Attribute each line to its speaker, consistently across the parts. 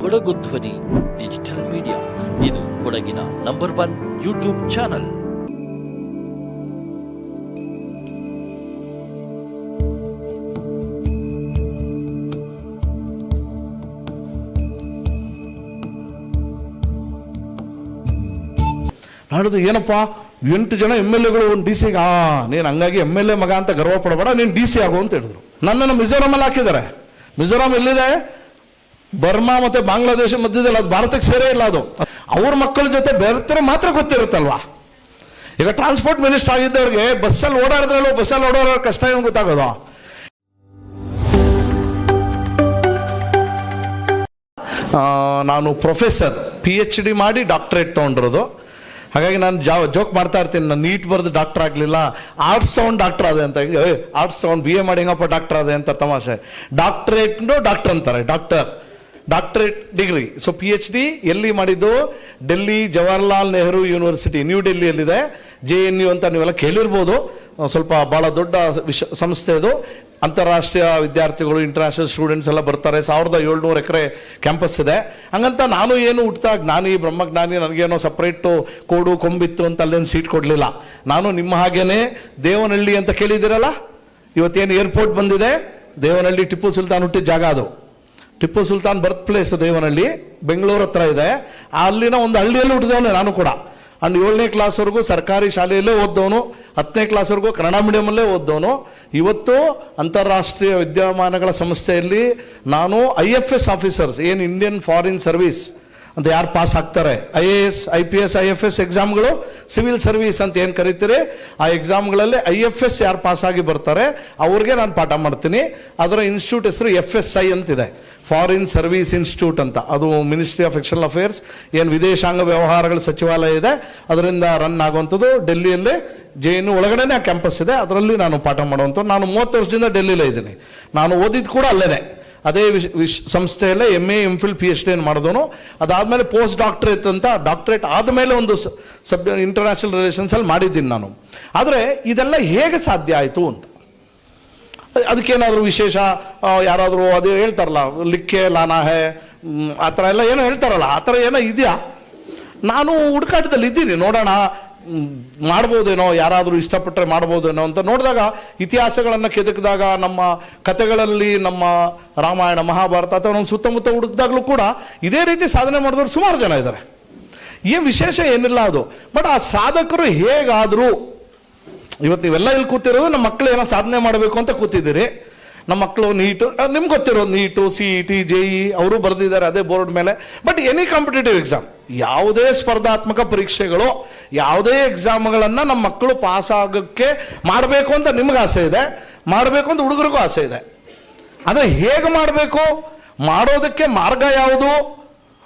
Speaker 1: ಕೊಡಗು ಧ್ವನಿ digital media, ಇದು ಕೊಡಗಿನ ನಂಬರ್ 1 ಯೂಟ್ಯೂಬ್ ಚಾನಲ್.
Speaker 2: ನಾಡಿದ್ದು ಏನಪ್ಪ 8 ಜನ MLAಗಳು ಒಂದು DC ಗೆ ನೀನು ಹಂಗಾಗಿ MLA ಮಗ ಅಂತ ಗರ್ವ ಪಡಬೇಡ, ನೀನು DC ಆಗು ಅಂತ ಹೇಳಿದ್ರು. ನನ್ನನ್ನು ಮಿಜೋರಾಮಲ್ಲಿ ಹಾಕಿದ್ದಾರೆ. ಮಿಜೋರಾಮ್ ಎಲ್ಲಿದೆ? ಬರ್ಮಾ ಮತ್ತೆ ಬಾಂಗ್ಲಾದೇಶ ಮಧ್ಯದಲ್ಲಿ, ಅದು ಭಾರತಕ್ಕೆ ಸೇರೇ ಇಲ್ಲ. ಅದು ಅವ್ರ ಮಕ್ಕಳ ಜೊತೆ ಬೆರೆತರೆ ಮಾತ್ರ ಗೊತ್ತಿರುತ್ತಲ್ವಾ. ಈಗ ಟ್ರಾನ್ಸ್ಪೋರ್ಟ್ ಮಿನಿಸ್ಟರ್ ಆಗಿದ್ದವ್ರಿಗೆ ಬಸ್ಸಲ್ಲಿ ಓಡಾಡಿದ್ರಲ್ಲೋ, ಬಸ್ಸಲ್ಲಿ ಓಡಾಡೋ ಕಷ್ಟ ಏನು ಗೊತ್ತಾಗೋದು. ನಾನು ಪ್ರೊಫೆಸರ್ PhD ಮಾಡಿ ಡಾಕ್ಟರೇಟ್ ತೊಗೊಂಡಿರೋದು. ಹಾಗಾಗಿ ನಾನು ಜೋಕ್ ಮಾಡ್ತಾ ಇರ್ತೀನಿ, ನಾನು ನೀಟ್ ಬರೆದು ಡಾಕ್ಟರ್ ಆಗಲಿಲ್ಲ, ಆರ್ಟ್ಸ್ ತೊಗೊಂಡು ಡಾಕ್ಟರ್ ಅದೇ ಅಂತ. ಆರ್ಟ್ಸ್ ತೊಗೊಂಡು BA ಮಾಡಿ ಹೆಂಗಪ್ಪ ಡಾಕ್ಟರ್ ಅದೇ ಅಂತ ತಮಾಷೆ. ಡಾಕ್ಟರೇಟ್ನು ಡಾಕ್ಟರ್ ಅಂತಾರೆ, ಡಾಕ್ಟರೇಟ್ ಡಿಗ್ರಿ. ಸೊ PhD ಎಲ್ಲಿ ಮಾಡಿದ್ದು? ಡೆಲ್ಲಿ ಜವಾಹರ್ಲಾಲ್ ನೆಹರು ಯೂನಿವರ್ಸಿಟಿ, ನ್ಯೂ ಡೆಲ್ಲಿಯಲ್ಲಿದೆ. JNU ಅಂತ ನೀವೆಲ್ಲ ಕೇಳಿರ್ಬೋದು. ಸ್ವಲ್ಪ ಭಾಳ ದೊಡ್ಡ ಸಂಸ್ಥೆ ಅದು. ಅಂತಾರಾಷ್ಟ್ರೀಯ ವಿದ್ಯಾರ್ಥಿಗಳು, ಇಂಟರ್ನ್ಯಾಷನಲ್ ಸ್ಟೂಡೆಂಟ್ಸ್ ಎಲ್ಲ ಬರ್ತಾರೆ. 1700 ಎಕರೆ ಕ್ಯಾಂಪಸ್ ಇದೆ. ಹಂಗಂತ ನಾನು ಏನು ಹುಟ್ತಾ ಜ್ಞಾನಿ ಬ್ರಹ್ಮಜ್ಞಾನಿ, ನನಗೇನೋ ಸಪ್ರೇಟು ಕೋಡು ಕೊಂಬಿತ್ತು ಅಂತ ಅಲ್ಲೇನು ಸೀಟ್ ಕೊಡಲಿಲ್ಲ. ನಾನು ನಿಮ್ಮ ಹಾಗೇನೆ ದೇವನಹಳ್ಳಿ ಅಂತ ಕೇಳಿದ್ದೀರಲ್ಲ, ಇವತ್ತೇನು ಏರ್ಪೋರ್ಟ್ ಬಂದಿದೆ, ದೇವನಹಳ್ಳಿ ಟಿಪ್ಪು ಸುಲ್ತಾನ್ ಹುಟ್ಟಿದ ಜಾಗ ಅದು. ಟಿಪ್ಪು ಸುಲ್ತಾನ್ ಬರ್ತ್ ಪ್ಲೇಸ್ ದೇವನಹಳ್ಳಿ, ಬೆಂಗಳೂರು ಹತ್ರ ಇದೆ. ಅಲ್ಲಿನ ಒಂದು ಹಳ್ಳಿಯಲ್ಲಿ ಹುಟ್ಟಿದವನು ನಾನು ಕೂಡ. ಅಂಡ್ 7ನೇ ಕ್ಲಾಸ್ವರೆಗೂ ಸರ್ಕಾರಿ ಶಾಲೆಯಲ್ಲೇ ಓದ್ದವನು, 10ನೇ ಕ್ಲಾಸ್ವರೆಗೂ ಕನ್ನಡ ಮೀಡಿಯಮಲ್ಲೇ ಓದ್ದವನು. ಇವತ್ತು ಅಂತಾರಾಷ್ಟ್ರೀಯ ವಿದ್ಯಮಾನಗಳ ಸಂಸ್ಥೆಯಲ್ಲಿ ನಾನು IFS ಆಫೀಸರ್ಸ್, ಏನು ಇಂಡಿಯನ್ ಫಾರಿನ್ ಸರ್ವಿಸ್ ಅಂತ ಯಾರು ಪಾಸ್ ಆಗ್ತಾರೆ, IAS IPS IFS ಎಕ್ಸಾಮ್ಗಳು, ಸಿವಿಲ್ ಸರ್ವಿಸ್ ಅಂತ ಏನು ಕರಿತೀರಿ, ಆ ಎಕ್ಸಾಮ್ಗಳಲ್ಲಿ IFS ಯಾರು ಪಾಸ್ ಆಗಿ ಬರ್ತಾರೆ ಅವ್ರಿಗೆ ನಾನು ಪಾಠ ಮಾಡ್ತೀನಿ. ಅದರ ಇನ್ಸ್ಟಿಟ್ಯೂಟ್ ಹೆಸರು FSI ಅಂತಿದೆ, ಫಾರಿನ್ ಸರ್ವಿಸ್ ಇನ್ಸ್ಟಿಟ್ಯೂಟ್ ಅಂತ. ಅದು ಮಿನಿಸ್ಟ್ರಿ ಆಫ್ ಎಕ್ಸ್ಟರ್ನಲ್ ಅಫೇರ್ಸ್, ಏನು ವಿದೇಶಾಂಗ ವ್ಯವಹಾರಗಳ ಸಚಿವಾಲಯ ಇದೆ, ಅದರಿಂದ ರನ್ ಆಗುವಂಥದ್ದು. ಡೆಲ್ಲಿಯಲ್ಲಿ JNU ಒಳಗಡೆನೆ ಆ ಕ್ಯಾಂಪಸ್ ಇದೆ, ಅದರಲ್ಲಿ ನಾನು ಪಾಠ ಮಾಡುವಂಥದ್ದು. ನಾನು 30 ವರ್ಷದಿಂದ ಡೆಲ್ಲಿಲೇ ಇದ್ದೀನಿ. ನಾನು ಓದಿದ್ದು ಕೂಡ ಅಲ್ಲೇ, ಅದೇ ಸಂಸ್ಥೆಯಲ್ಲೇ MA MPhil PhD ಮಾಡಿದವನು. ಅದಾದಮೇಲೆ ಪೋಸ್ಟ್ ಡಾಕ್ಟರೇಟ್ ಅಂತ, ಡಾಕ್ಟರೇಟ್ ಆದಮೇಲೆ ಒಂದು ಇಂಟರ್ನ್ಯಾಷನಲ್ ರಿಲೇಷನ್ಸಲ್ಲಿ ಮಾಡಿದ್ದೀನಿ ನಾನು. ಆದರೆ ಇದೆಲ್ಲ ಹೇಗೆ ಸಾಧ್ಯ ಆಯಿತು ಅಂತ, ಅದಕ್ಕೇನಾದರೂ ವಿಶೇಷ ಯಾರಾದರೂ ಅದು ಹೇಳ್ತಾರಲ್ಲ, ಲಿಖೆ ಲಾನಾ ಹೇ ಆ ಥರ ಎಲ್ಲ ಏನೋ ಹೇಳ್ತಾರಲ್ಲ, ಆ ಥರ ಏನೋ ಇದೆಯಾ? ನಾನು ಹುಡುಕಾಟದಲ್ಲಿ ಇದ್ದೀನಿ, ನೋಡೋಣ ಮಾಡ್ಬೋದೇನೋ, ಯಾರಾದರೂ ಇಷ್ಟಪಟ್ಟರೆ ಮಾಡ್ಬೋದೇನೋ ಅಂತ ನೋಡಿದಾಗ, ಇತಿಹಾಸಗಳನ್ನು ಕೆದಕಿದಾಗ, ನಮ್ಮ ಕಥೆಗಳಲ್ಲಿ ನಮ್ಮ ರಾಮಾಯಣ ಮಹಾಭಾರತ ಅಥವಾ ನಮ್ಮ ಸುತ್ತಮುತ್ತ ಹುಡುಕಿದಾಗಲೂ ಕೂಡ ಇದೇ ರೀತಿ ಸಾಧನೆ ಮಾಡಿದವರು ಸುಮಾರು ಜನ ಇದ್ದಾರೆ. ಏನು ವಿಶೇಷ ಏನಿಲ್ಲ ಅದು. ಬಟ್ ಆ ಸಾಧಕರು ಹೇಗಾದರೂ, ಇವತ್ತು ನೀವೆಲ್ಲ ಇಲ್ಲಿ ಕೂತಿರೋದು ನಮ್ಮ ಮಕ್ಕಳು ಏನೋ ಸಾಧನೆ ಮಾಡಬೇಕು ಅಂತ ಕೂತಿದ್ದೀರಿ. ನಮ್ಮ ಮಕ್ಕಳು ನೀಟು, ನಿಮ್ಗೆ ಗೊತ್ತಿರೋದು ನೀಟು, CET JEE ಅವರು ಬರೆದಿದ್ದಾರೆ ಅದೇ ಬೋರ್ಡ್ ಮೇಲೆ. ಬಟ್ ಎನಿ ಕಾಂಪಿಟೇಟಿವ್ ಎಕ್ಸಾಮ್, ಯಾವುದೇ ಸ್ಪರ್ಧಾತ್ಮಕ ಪರೀಕ್ಷೆಗಳು, ಯಾವುದೇ ಎಕ್ಸಾಮ್ಗಳನ್ನು ನಮ್ಮ ಮಕ್ಕಳು ಪಾಸ್ ಆಗೋಕ್ಕೆ ಮಾಡಬೇಕು ಅಂತ ನಿಮ್ಗೆ ಆಸೆ ಇದೆ, ಮಾಡಬೇಕು ಅಂತ ಹುಡುಗರಿಗೂ ಆಸೆ ಇದೆ. ಆದರೆ ಹೇಗೆ ಮಾಡಬೇಕು, ಮಾಡೋದಕ್ಕೆ ಮಾರ್ಗ ಯಾವುದು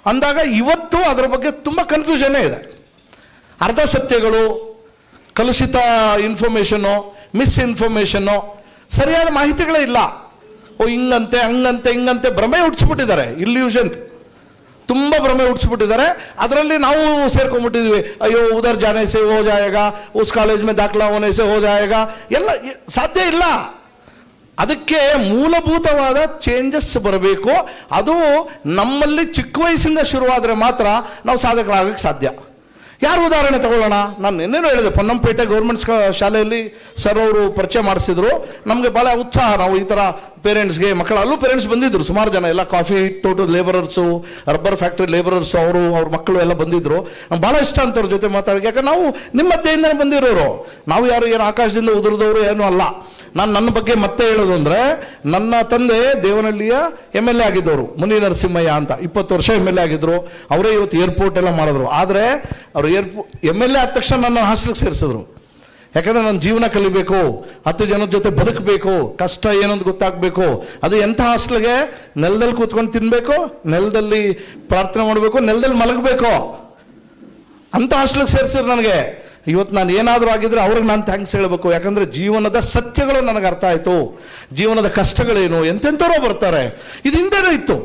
Speaker 2: ಅಂದಾಗ ಇವತ್ತು ಅದರ ಬಗ್ಗೆ ತುಂಬ ಕನ್ಫ್ಯೂಷನ್ನೇ ಇದೆ. ಅರ್ಧ ಸತ್ಯಗಳು, ಕಲುಷಿತ ಇನ್ಫಾರ್ಮೇಷನ್ನು, ಮಿಸ್ಇನ್ಫಾರ್ಮೇಷನ್ನು, ಸರಿಯಾದ ಮಾಹಿತಿಗಳೇ ಇಲ್ಲ. ಹಿಂಗಂತೆ ಹಂಗಂತೆ ಹಿಂಗಂತೆ ಭ್ರಮೆ ಹುಟ್ಟಿಸ್ಬಿಟ್ಟಿದ್ದಾರೆ, ಇಲ್ಯೂಷನ್, ತುಂಬ ಭ್ರಮೆ ಹುಟ್ಟಿಸ್ಬಿಟ್ಟಿದ್ದಾರೆ. ಅದರಲ್ಲಿ ನಾವು ಸೇರ್ಕೊಂಡ್ಬಿಟ್ಟಿದ್ವಿ. ಅಯ್ಯೋ ಉಧರ್ ಜಾನೆ ಸೆ ಹೋ ಜಾಯೇಗಾ, ಉಸ್ ಕಾಲೇಜ್ ಮೇ ದಾಖಲಾ ಹೋನೆ ಸೆ ಹೋ ಜಾಯೇಗಾ, ಎಲ್ಲ ಸಾಧ್ಯ ಇಲ್ಲ. ಅದಕ್ಕೆ ಮೂಲಭೂತವಾದ ಚೇಂಜಸ್ ಬರಬೇಕು. ಅದು ನಮ್ಮಲ್ಲಿ ಚಿಕ್ಕ ವಯಸ್ಸಿಂದ ಶುರುವಾದರೆ ಮಾತ್ರ ನಾವು ಸಾಧಕರಾಗಕ್ಕೆ ಸಾಧ್ಯ. ಯಾರು ಉದಾಹರಣೆ ತಗೊಳ್ಳೋಣ? ನಾನು ಇನ್ನೇನು ಹೇಳಿದೆ, ಪೊನ್ನಂಪೇಟೆ ಗೌರ್ಮೆಂಟ್ ಶಾಲೆಯಲ್ಲಿ ಸರ್ ಅವರು ಪರಿಚಯ ಮಾಡಿಸಿದ್ರು. ನಮಗೆ ಭಾಳ ಉತ್ಸಾಹ, ನಾವು ಈ ಥರ ಪೇರೆಂಟ್ಸ್ಗೆ, ಅಲ್ಲೂ ಪೇರೆಂಟ್ಸ್ ಬಂದಿದ್ರು ಸುಮಾರು ಜನ, ಎಲ್ಲ ಕಾಫಿ ತೋಟದ ಲೇಬರರ್ಸು, ರಬ್ಬರ್ ಫ್ಯಾಕ್ಟ್ರಿ ಲೇಬರರ್ಸು, ಅವ್ರ ಮಕ್ಕಳು ಎಲ್ಲ ಬಂದಿದ್ರು. ನಮ್ಗೆ ಭಾಳ ಇಷ್ಟ ಅಂತ ಅವ್ರ ಜೊತೆ ಮಾತಾಡಿ. ಯಾಕಂದ್ರೆ ನಾವು ನಿಮ್ಮ ಮಧ್ಯೆಯಿಂದನೇ ಬಂದಿರೋರು, ನಾವು ಯಾರು ಏನು ಆಕಾಶದಿಂದ ಉದುರಿದವರು ಏನೂ ಅಲ್ಲ. ನಾನು ನನ್ನ ಬಗ್ಗೆ ಮತ್ತೆ ಹೇಳೋದು ಅಂದರೆ, ನನ್ನ ತಂದೆ ದೇವನಹಳ್ಳಿಯ MLA ಆಗಿದ್ದವರು, ಮುನಿ ನರಸಿಂಹಯ್ಯ ಅಂತ. 20 ವರ್ಷ MLA ಆಗಿದ್ರು. ಅವರೇ ಇವತ್ತು ಏರ್ಪೋರ್ಟ್ ಎಲ್ಲ ಮಾಡಿದ್ರು. ಆದರೆ ಅವರು MLA ಆದ ತಕ್ಷಣ ನನ್ನ ಹಾಸ್ಟೆಲ್ಗೆ ಸೇರಿಸಿದ್ರು. ಯಾಕಂದರೆ ನನ್ನ ಜೀವನ ಕಲಿಬೇಕು, 10 ಜನದ ಜೊತೆ ಬದುಕಬೇಕು, ಕಷ್ಟ ಏನಂತ ಗೊತ್ತಾಗಬೇಕು. ಅದು ಎಂಥ ಹಾಸ್ಟೆಲ್ಗೆ? ನೆಲದಲ್ಲಿ ಕೂತ್ಕೊಂಡು ತಿನ್ನಬೇಕು, ನೆಲದಲ್ಲಿ ಪ್ರಾರ್ಥನೆ ಮಾಡಬೇಕು, ನೆಲದಲ್ಲಿ ಮಲಗಬೇಕು, ಅಂಥ ಹಾಸ್ಟೆಲ್ಗೆ ಸೇರಿಸಿದ್ರು ನನಗೆ. ಇವತ್ತು ನಾನು ಏನಾದರೂ ಆಗಿದ್ರೆ ಅವ್ರಿಗೆ ನಾನು ಥ್ಯಾಂಕ್ಸ್ ಹೇಳಬೇಕು. ಯಾಕಂದರೆ ಜೀವನದ ಸತ್ಯಗಳು ನನಗೆ ಅರ್ಥ ಆಯಿತು, ಜೀವನದ ಕಷ್ಟಗಳೇನು. ಎಂತೆಂಥವರೋ ಬರ್ತಾರೆ. ಇದು ಹಿಂದೆನೂ ಇತ್ತು,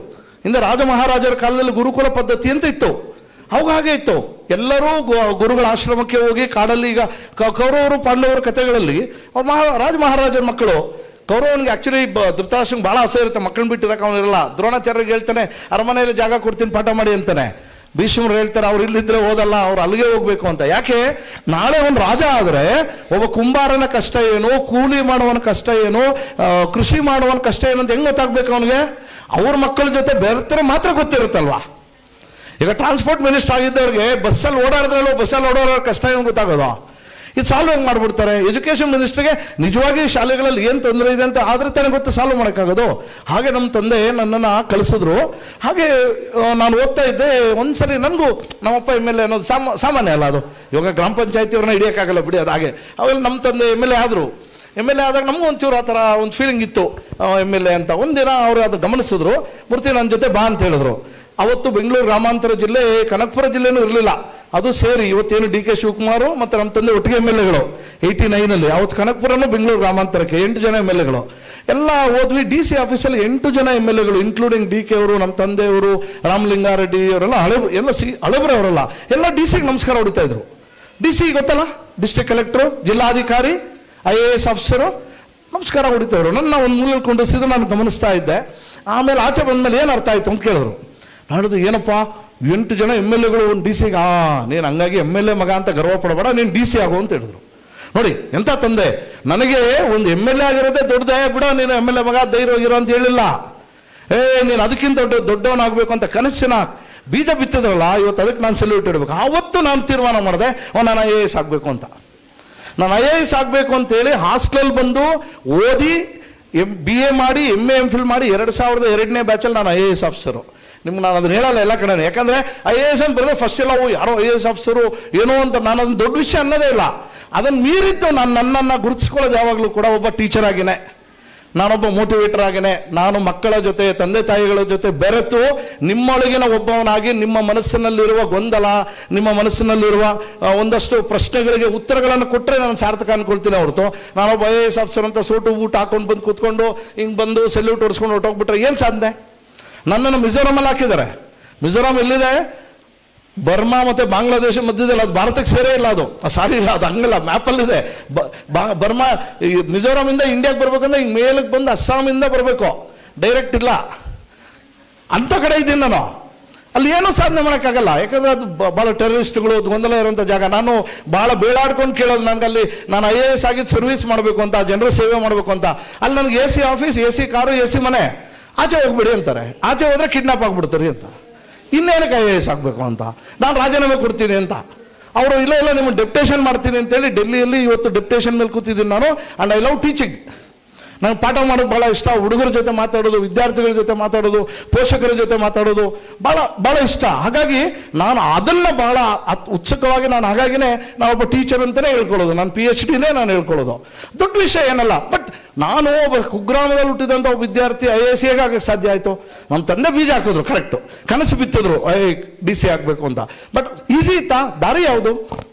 Speaker 2: ಹಿಂದೆ ರಾಜ ಮಹಾರಾಜರ ಕಾಲದಲ್ಲಿ ಗುರುಕುಲ ಪದ್ಧತಿ ಅಂತ ಇತ್ತು. ಅವಾಗ ಹಾಗೆ ಇತ್ತು, ಎಲ್ಲರೂ ಗುರುಗಳ ಆಶ್ರಮಕ್ಕೆ ಹೋಗಿ ಕಾಡಲ್ಲಿ. ಈಗ ಕೌರವರು ಪಾಂಡವರ ಕಥೆಗಳಲ್ಲಿ ರಾಜ ಮಹಾರಾಜರ ಮಕ್ಕಳು ಕೌರವನಿಗೆ ಆಕ್ಚುಲಿ ಧೃತರಾಷ್ಟ್ರಂಗೆ ಭಾಳ ಆಸೆ ಇರುತ್ತೆ, ಮಕ್ಕಳನ್ನ ಬಿಟ್ಟಿರಕ್ಕೆ ಅವನಿರಲ್ಲ. ದ್ರೋಣಾಚಾರ್ಯರಿಗೆ ಹೇಳ್ತಾನೆ ಅರಮನೆಯಲ್ಲಿ ಜಾಗ ಕೊಡ್ತೀನಿ ಪಾಠ ಮಾಡಿ ಅಂತಾನೆ. ಭೀಷ್ಮರು ಹೇಳ್ತಾರೆ ಅವ್ರು ಇಲ್ಲಿದ್ರೆ ಓದಲ್ಲ, ಅವ್ರು ಅಲ್ಲಿಗೆ ಹೋಗ್ಬೇಕು ಅಂತ. ಯಾಕೆ? ನಾಳೆ ಒಂದು ರಾಜ ಆದರೆ ಒಬ್ಬ ಕುಂಬಾರನ ಕಷ್ಟ ಏನು, ಕೂಲಿ ಮಾಡುವನ ಕಷ್ಟ ಏನು, ಕೃಷಿ ಮಾಡುವನ ಕಷ್ಟ ಏನು ಅಂತ ಹೆಂಗ್ ಗೊತ್ತಾಗ್ಬೇಕು ಅವನಿಗೆ? ಅವ್ರ ಮಕ್ಕಳ ಜೊತೆ ಬೆರೆತರೆ ಮಾತ್ರ ಗೊತ್ತಿರುತ್ತಲ್ವಾ. ಈಗ ಟ್ರಾನ್ಸ್ಪೋರ್ಟ್ ಮಿನಿಸ್ಟರ್ ಆಗಿದ್ದವ್ರಿಗೆ ಬಸ್ಸಲ್ಲಿ ಓಡಾಡೋರ ಕಷ್ಟ ಏನು ಗೊತ್ತಾಗೋದು? ಇದು ಸಾಲ್ವ್ ಹೆಂಗೆ ಮಾಡ್ಬಿಡ್ತಾರೆ? ಎಜುಕೇಷನ್ ಮಿನಿಸ್ಟರ್ಗೆ ನಿಜವಾಗಿ ಶಾಲೆಗಳಲ್ಲಿ ಏನು ತೊಂದರೆ ಇದೆ ಅಂತ ಆದ್ರೆ ತಾನೇ ಗೊತ್ತು ಸಾಲ್ವ್ ಮಾಡೋಕ್ಕಾಗೋದು. ಹಾಗೆ ನಮ್ಮ ತಂದೆ ನನ್ನನ್ನು ಕಳಿಸಿದ್ರು. ಹಾಗೆ ನಾನು ಓದ್ತಾ ಇದ್ದೆ. ಒಂದ್ಸರಿ ನನಗೂ ನಮ್ಮಪ್ಪ MLA ಅನ್ನೋದು ಸಾಮಾನ್ಯ ಅಲ್ಲ ಅದು. ಇವಾಗ ಗ್ರಾಮ ಪಂಚಾಯತಿಯವ್ರನ್ನ ಹಿಡಿಯೋಕ್ಕಾಗಲ್ಲ ಬಿಡಿ, ಅದು ಹಾಗೆ. ಅವೆಲ್ಲ ನಮ್ಮ ತಂದೆ MLA ಆದರು. MLA ಆದಾಗ ನಮಗೂ ಒಂಚೂರು ಆ ಥರ ಒಂದು ಫೀಲಿಂಗ್ ಇತ್ತು, MLA ಅಂತ. ಒಂದಿನ ಅವರು ಅದು ಗಮನಿಸಿದ್ರು. ಮೂರ್ತಿ ನನ್ನ ಜೊತೆ ಬಾ ಅಂತ ಹೇಳಿದ್ರು. ಅವತ್ತು ಬೆಂಗಳೂರು ಗ್ರಾಮಾಂತರ ಜಿಲ್ಲೆ, ಕನಕಪುರ ಜಿಲ್ಲೆನೂ ಇರಲಿಲ್ಲ. ಅದು ಸೇರಿ ಇವತ್ತೇನು DK ಶಿವಕುಮಾರ್ ಮತ್ತು ನಮ್ಮ ತಂದೆ ಒಟ್ಟಿಗೆ MLAಗಳು 89ನಲ್ಲಿ. ಅವತ್ತು ಕನಕಪುರನೂ ಬೆಂಗಳೂರು ಗ್ರಾಮಾಂತರಕ್ಕೆ 8 ಜನ MLAಗಳು ಎಲ್ಲ ಹೋದ್ವಿ. DC ಆಫೀಸಲ್ಲಿ 8 ಜನ MLAಗಳು, ಇನ್ಕ್ಲೂಡಿಂಗ್ DK ಅವರು, ನಮ್ಮ ತಂದೆಯವರು, ರಾಮಲಿಂಗಾರೆಡ್ಡಿ ಅವರೆಲ್ಲ ಹಳಬ್ರೆ ಅವರೆಲ್ಲ ಎಲ್ಲ DCಗೆ ನಮಸ್ಕಾರ ಹೊಡಿತಾ ಇದ್ರು. DC ಗೊತ್ತಲ್ಲ, ಡಿಸ್ಟ್ರಿಕ್ಟ್ ಕಲೆಕ್ಟರು, ಜಿಲ್ಲಾಧಿಕಾರಿ, IAS ಆಫೀಸರು ನಮಸ್ಕಾರ ಹೊಡಿತವ್ರು. ನನ್ನ ಒಂದು ಮೂಲೆಯಲ್ಲಿ ಕೊಂಡಿಸಿದ್ರು. ನಾನು ಗಮನಿಸ್ತಾ ಇದ್ದೆ. ಆಮೇಲೆ ಆಚೆ ಬಂದಮೇಲೆ ಏನು ಅರ್ಥ ಆಯ್ತು ಅಂತ ಕೇಳಿದ್ರು. ನಾಡಿದ್ದು ಏನಪ್ಪ 8 ಜನ MLAಗಳು ಒಂದು DCಗೆ, ನೀನು ಹಂಗಾಗಿ MLA ಮಗ ಅಂತ ಗರ್ವ ಪಡಬೇಡ, ನೀನು DC ಆಗು ಅಂತ ಹೇಳಿದ್ರು. ನೋಡಿ ಎಂಥ ತಂದೆ. ನನಗೆ ಒಂದು MLA ಆಗಿರೋದೇ ದೊಡ್ಡದೇ, ಬಿಡ ನೀನು MLA ಮಗ ಧೈರ್ಯವಾಗಿರೋ ಅಂತ ಹೇಳಿಲ್ಲ. ನೀನು ಅದಕ್ಕಿಂತ ದೊಡ್ಡವನಾಗಬೇಕು ಅಂತ ಕನಸಿನ ಬೀಜ ಬಿತ್ತಿದ್ರಲ್ಲ, ಇವತ್ತು ಅದಕ್ಕೆ ನಾನು ಸೆಲ್ಯೂಟ್ ಇಡಬೇಕು. ಆವತ್ತು ನಾನು ತೀರ್ಮಾನ ಮಾಡಿದೆ, ನಾನು IAS ಆಗಬೇಕು ಅಂತ. ನಾನು IAS ಆಗಬೇಕು ಅಂತೇಳಿ ಹಾಸ್ಟೆಲ್ ಬಂದು ಓದಿ BA ಮಾಡಿ MA MPhil ಮಾಡಿ 2002ನೇ ಬ್ಯಾಚಲ್ಲಿ ನಾನು IAS ಆಫೀಸರು. ನಿಮ್ಗೆ ನಾನು ಅದನ್ನ ಹೇಳಲ್ಲ ಎಲ್ಲ ಕಡೆ. ಯಾಕಂದರೆ IAS ಅಂತ ಬರೆದ್ರೆ ಫಸ್ಟ್ ಎಲ್ಲ ಯಾರೋ IAS ಆಫೀಸರು ಏನೋ ಅಂತ, ನಾನು ಅದನ್ನ ದೊಡ್ಡ ವಿಷಯ ಅನ್ನೋದೇ ಇಲ್ಲ. ಅದನ್ನು ಮೀರಿದ್ದು ನಾನು ನನ್ನನ್ನು ಗುರುತಿಸ್ಕೊಳ್ಳೋದು ಯಾವಾಗಲೂ ಕೂಡ ಒಬ್ಬ ಟೀಚರ್ ಆಗಿನೇ, ನಾನೊಬ್ಬ ಮೋಟಿವೇಟರ್ ಆಗಿನೇ, ನಾನು ಮಕ್ಕಳ ಜೊತೆ ತಂದೆ ತಾಯಿಗಳ ಜೊತೆ ಬೆರೆತು ನಿಮ್ಮೊಳಗಿನ ಒಬ್ಬವನಾಗಿ ನಿಮ್ಮ ಮನಸ್ಸಿನಲ್ಲಿರುವ ಗೊಂದಲ, ನಿಮ್ಮ ಮನಸ್ಸಿನಲ್ಲಿರುವ ಒಂದಷ್ಟು ಪ್ರಶ್ನೆಗಳಿಗೆ ಉತ್ತರಗಳನ್ನು ಕೊಟ್ಟರೆ ನಾನು ಸಾರ್ಥಕ ಅನ್ಕೊಳ್ತೀನಿ ಹೊರತು ನಾನೊಬ್ಬ IAS ಆಫೀಸರ್ ಅಂತ ಸೂಟು ಊಟ ಹಾಕೊಂಡು ಬಂದು ಕೂತ್ಕೊಂಡು ಹಿಂಗೆ ಬಂದು ಸೆಲ್ಯೂಟ್ ಹೊಡ್ಸ್ಕೊಂಡು ಹೊರಟೋಗ್ಬಿಟ್ರೆ ಏನು ಸಾಧನೆ? ನನ್ನನ್ನು ಮಿಜೋರಾಮಲ್ಲಿ ಹಾಕಿದ್ದಾರೆ. ಮಿಜೋರಾಮ್ ಎಲ್ಲಿದೆ? ಬರ್ಮಾ ಮತ್ತು ಬಾಂಗ್ಲಾದೇಶ ಮಧ್ಯದಲ್ಲಿ. ಅದು ಭಾರತಕ್ಕೆ ಸೇರೇ ಇಲ್ಲ, ಅದು ಸಾರಿ ಇಲ್ಲ, ಅದು ಹಂಗಲ್ಲ, ಮ್ಯಾಪಲ್ಲಿದೆ. ಬರ್ಮಾ ಮಿಜೋರಾಮಿಂದ ಇಂಡಿಯಾಗೆ ಬರ್ಬೇಕಂದ್ರೆ ಹಿಂಗೆ ಮೇಲಕ್ಕೆ ಬಂದು ಅಸ್ಸಾಮಿಂದ ಬರಬೇಕು, ಡೈರೆಕ್ಟ್ ಇಲ್ಲ. ಅಂಥ ಕಡೆ ಇದ್ದೀನಿ ನಾನು. ಅಲ್ಲಿ ಏನೂ ಸಾಧನೆ ಮಾಡೋಕ್ಕಾಗಲ್ಲ. ಯಾಕಂದರೆ ಅದು ಭಾಳ ಟೆರರಿಸ್ಟ್ಗಳು ಗೊಂದಲ ಇರುವಂಥ ಜಾಗ. ನಾನು ಭಾಳ ಬೇಡಾಡ್ಕೊಂಡು ಕೇಳೋದು, ನನಗಲ್ಲಿ ನಾನು IAS ಆಗಿದ್ದು ಸರ್ವಿಸ್ ಮಾಡಬೇಕು ಅಂತ, ಜನರ ಸೇವೆ ಮಾಡಬೇಕು ಅಂತ. ಅಲ್ಲಿ ನನಗೆ AC office, AC car, AC ಮನೆ, ಆಚೆ ಹೋಗ್ಬಿಡಿ ಅಂತಾರೆ. ಆಚೆ ಹೋದರೆ ಕಿಡ್ನಾಪ್ ಆಗ್ಬಿಡ್ತಾರೆ ಅಂತ. ಇನ್ನೇನಕ್ಕೆ IAS ಆಗಬೇಕು ಅಂತ ನಾನು ರಾಜೀನಾಮೆ ಕೊಡ್ತೀನಿ ಅಂತ. ಅವರು ಇಲ್ಲ ನಿಮ್ಮನ್ನು ಡೆಪ್ಟೇಷನ್ ಮಾಡ್ತೀನಿ ಅಂತೇಳಿ ಡೆಲ್ಲಿಯಲ್ಲಿ ಇವತ್ತು ಡೆಪ್ಟೇಷನ್ ಮೇಲೆ ಕೂತಿದ್ದೀನಿ ನಾನು. And I love teaching. ನನಗೆ ಪಾಠ ಮಾಡೋದು ಭಾಳ ಇಷ್ಟ. ಹುಡುಗರ ಜೊತೆ ಮಾತಾಡೋದು, ವಿದ್ಯಾರ್ಥಿಗಳ ಜೊತೆ ಮಾತಾಡೋದು, ಪೋಷಕರ ಜೊತೆ ಮಾತಾಡೋದು ಭಾಳ ಇಷ್ಟ. ಹಾಗಾಗಿ ನಾನು ಅದನ್ನು ಭಾಳ ಉತ್ಸುಕವಾಗಿ ಹಾಗಾಗಿನೇ ನಾವೊಬ್ಬ ಟೀಚರ್ ಅಂತಲೇ ಹೇಳ್ಕೊಳ್ಳೋದು. ನಾನು PhDನೇ ನಾನು ಹೇಳ್ಕೊಳ್ಳೋದು ದೊಡ್ಡ ವಿಷಯ ಏನಲ್ಲ. ಬಟ್ ನಾನು ಒಬ್ಬ ಕುಗ್ರಾಮದಲ್ಲಿ ಹುಟ್ಟಿದಂಥ ಒಬ್ಬ ವಿದ್ಯಾರ್ಥಿ IAS ಹೇಗಾಗಕ್ಕೆ ಸಾಧ್ಯ ಆಯಿತು? ನಮ್ಮ ತಂದೆ ಬೀಜ ಹಾಕಿದ್ರು, ಕರೆಕ್ಟು, ಕನಸು ಬಿತ್ತಿದ್ರು DC ಆಗಬೇಕು ಅಂತ. ಬಟ್ ಈಸಿ ಇತ್ತಾ? ದಾರಿ ಯಾವುದು?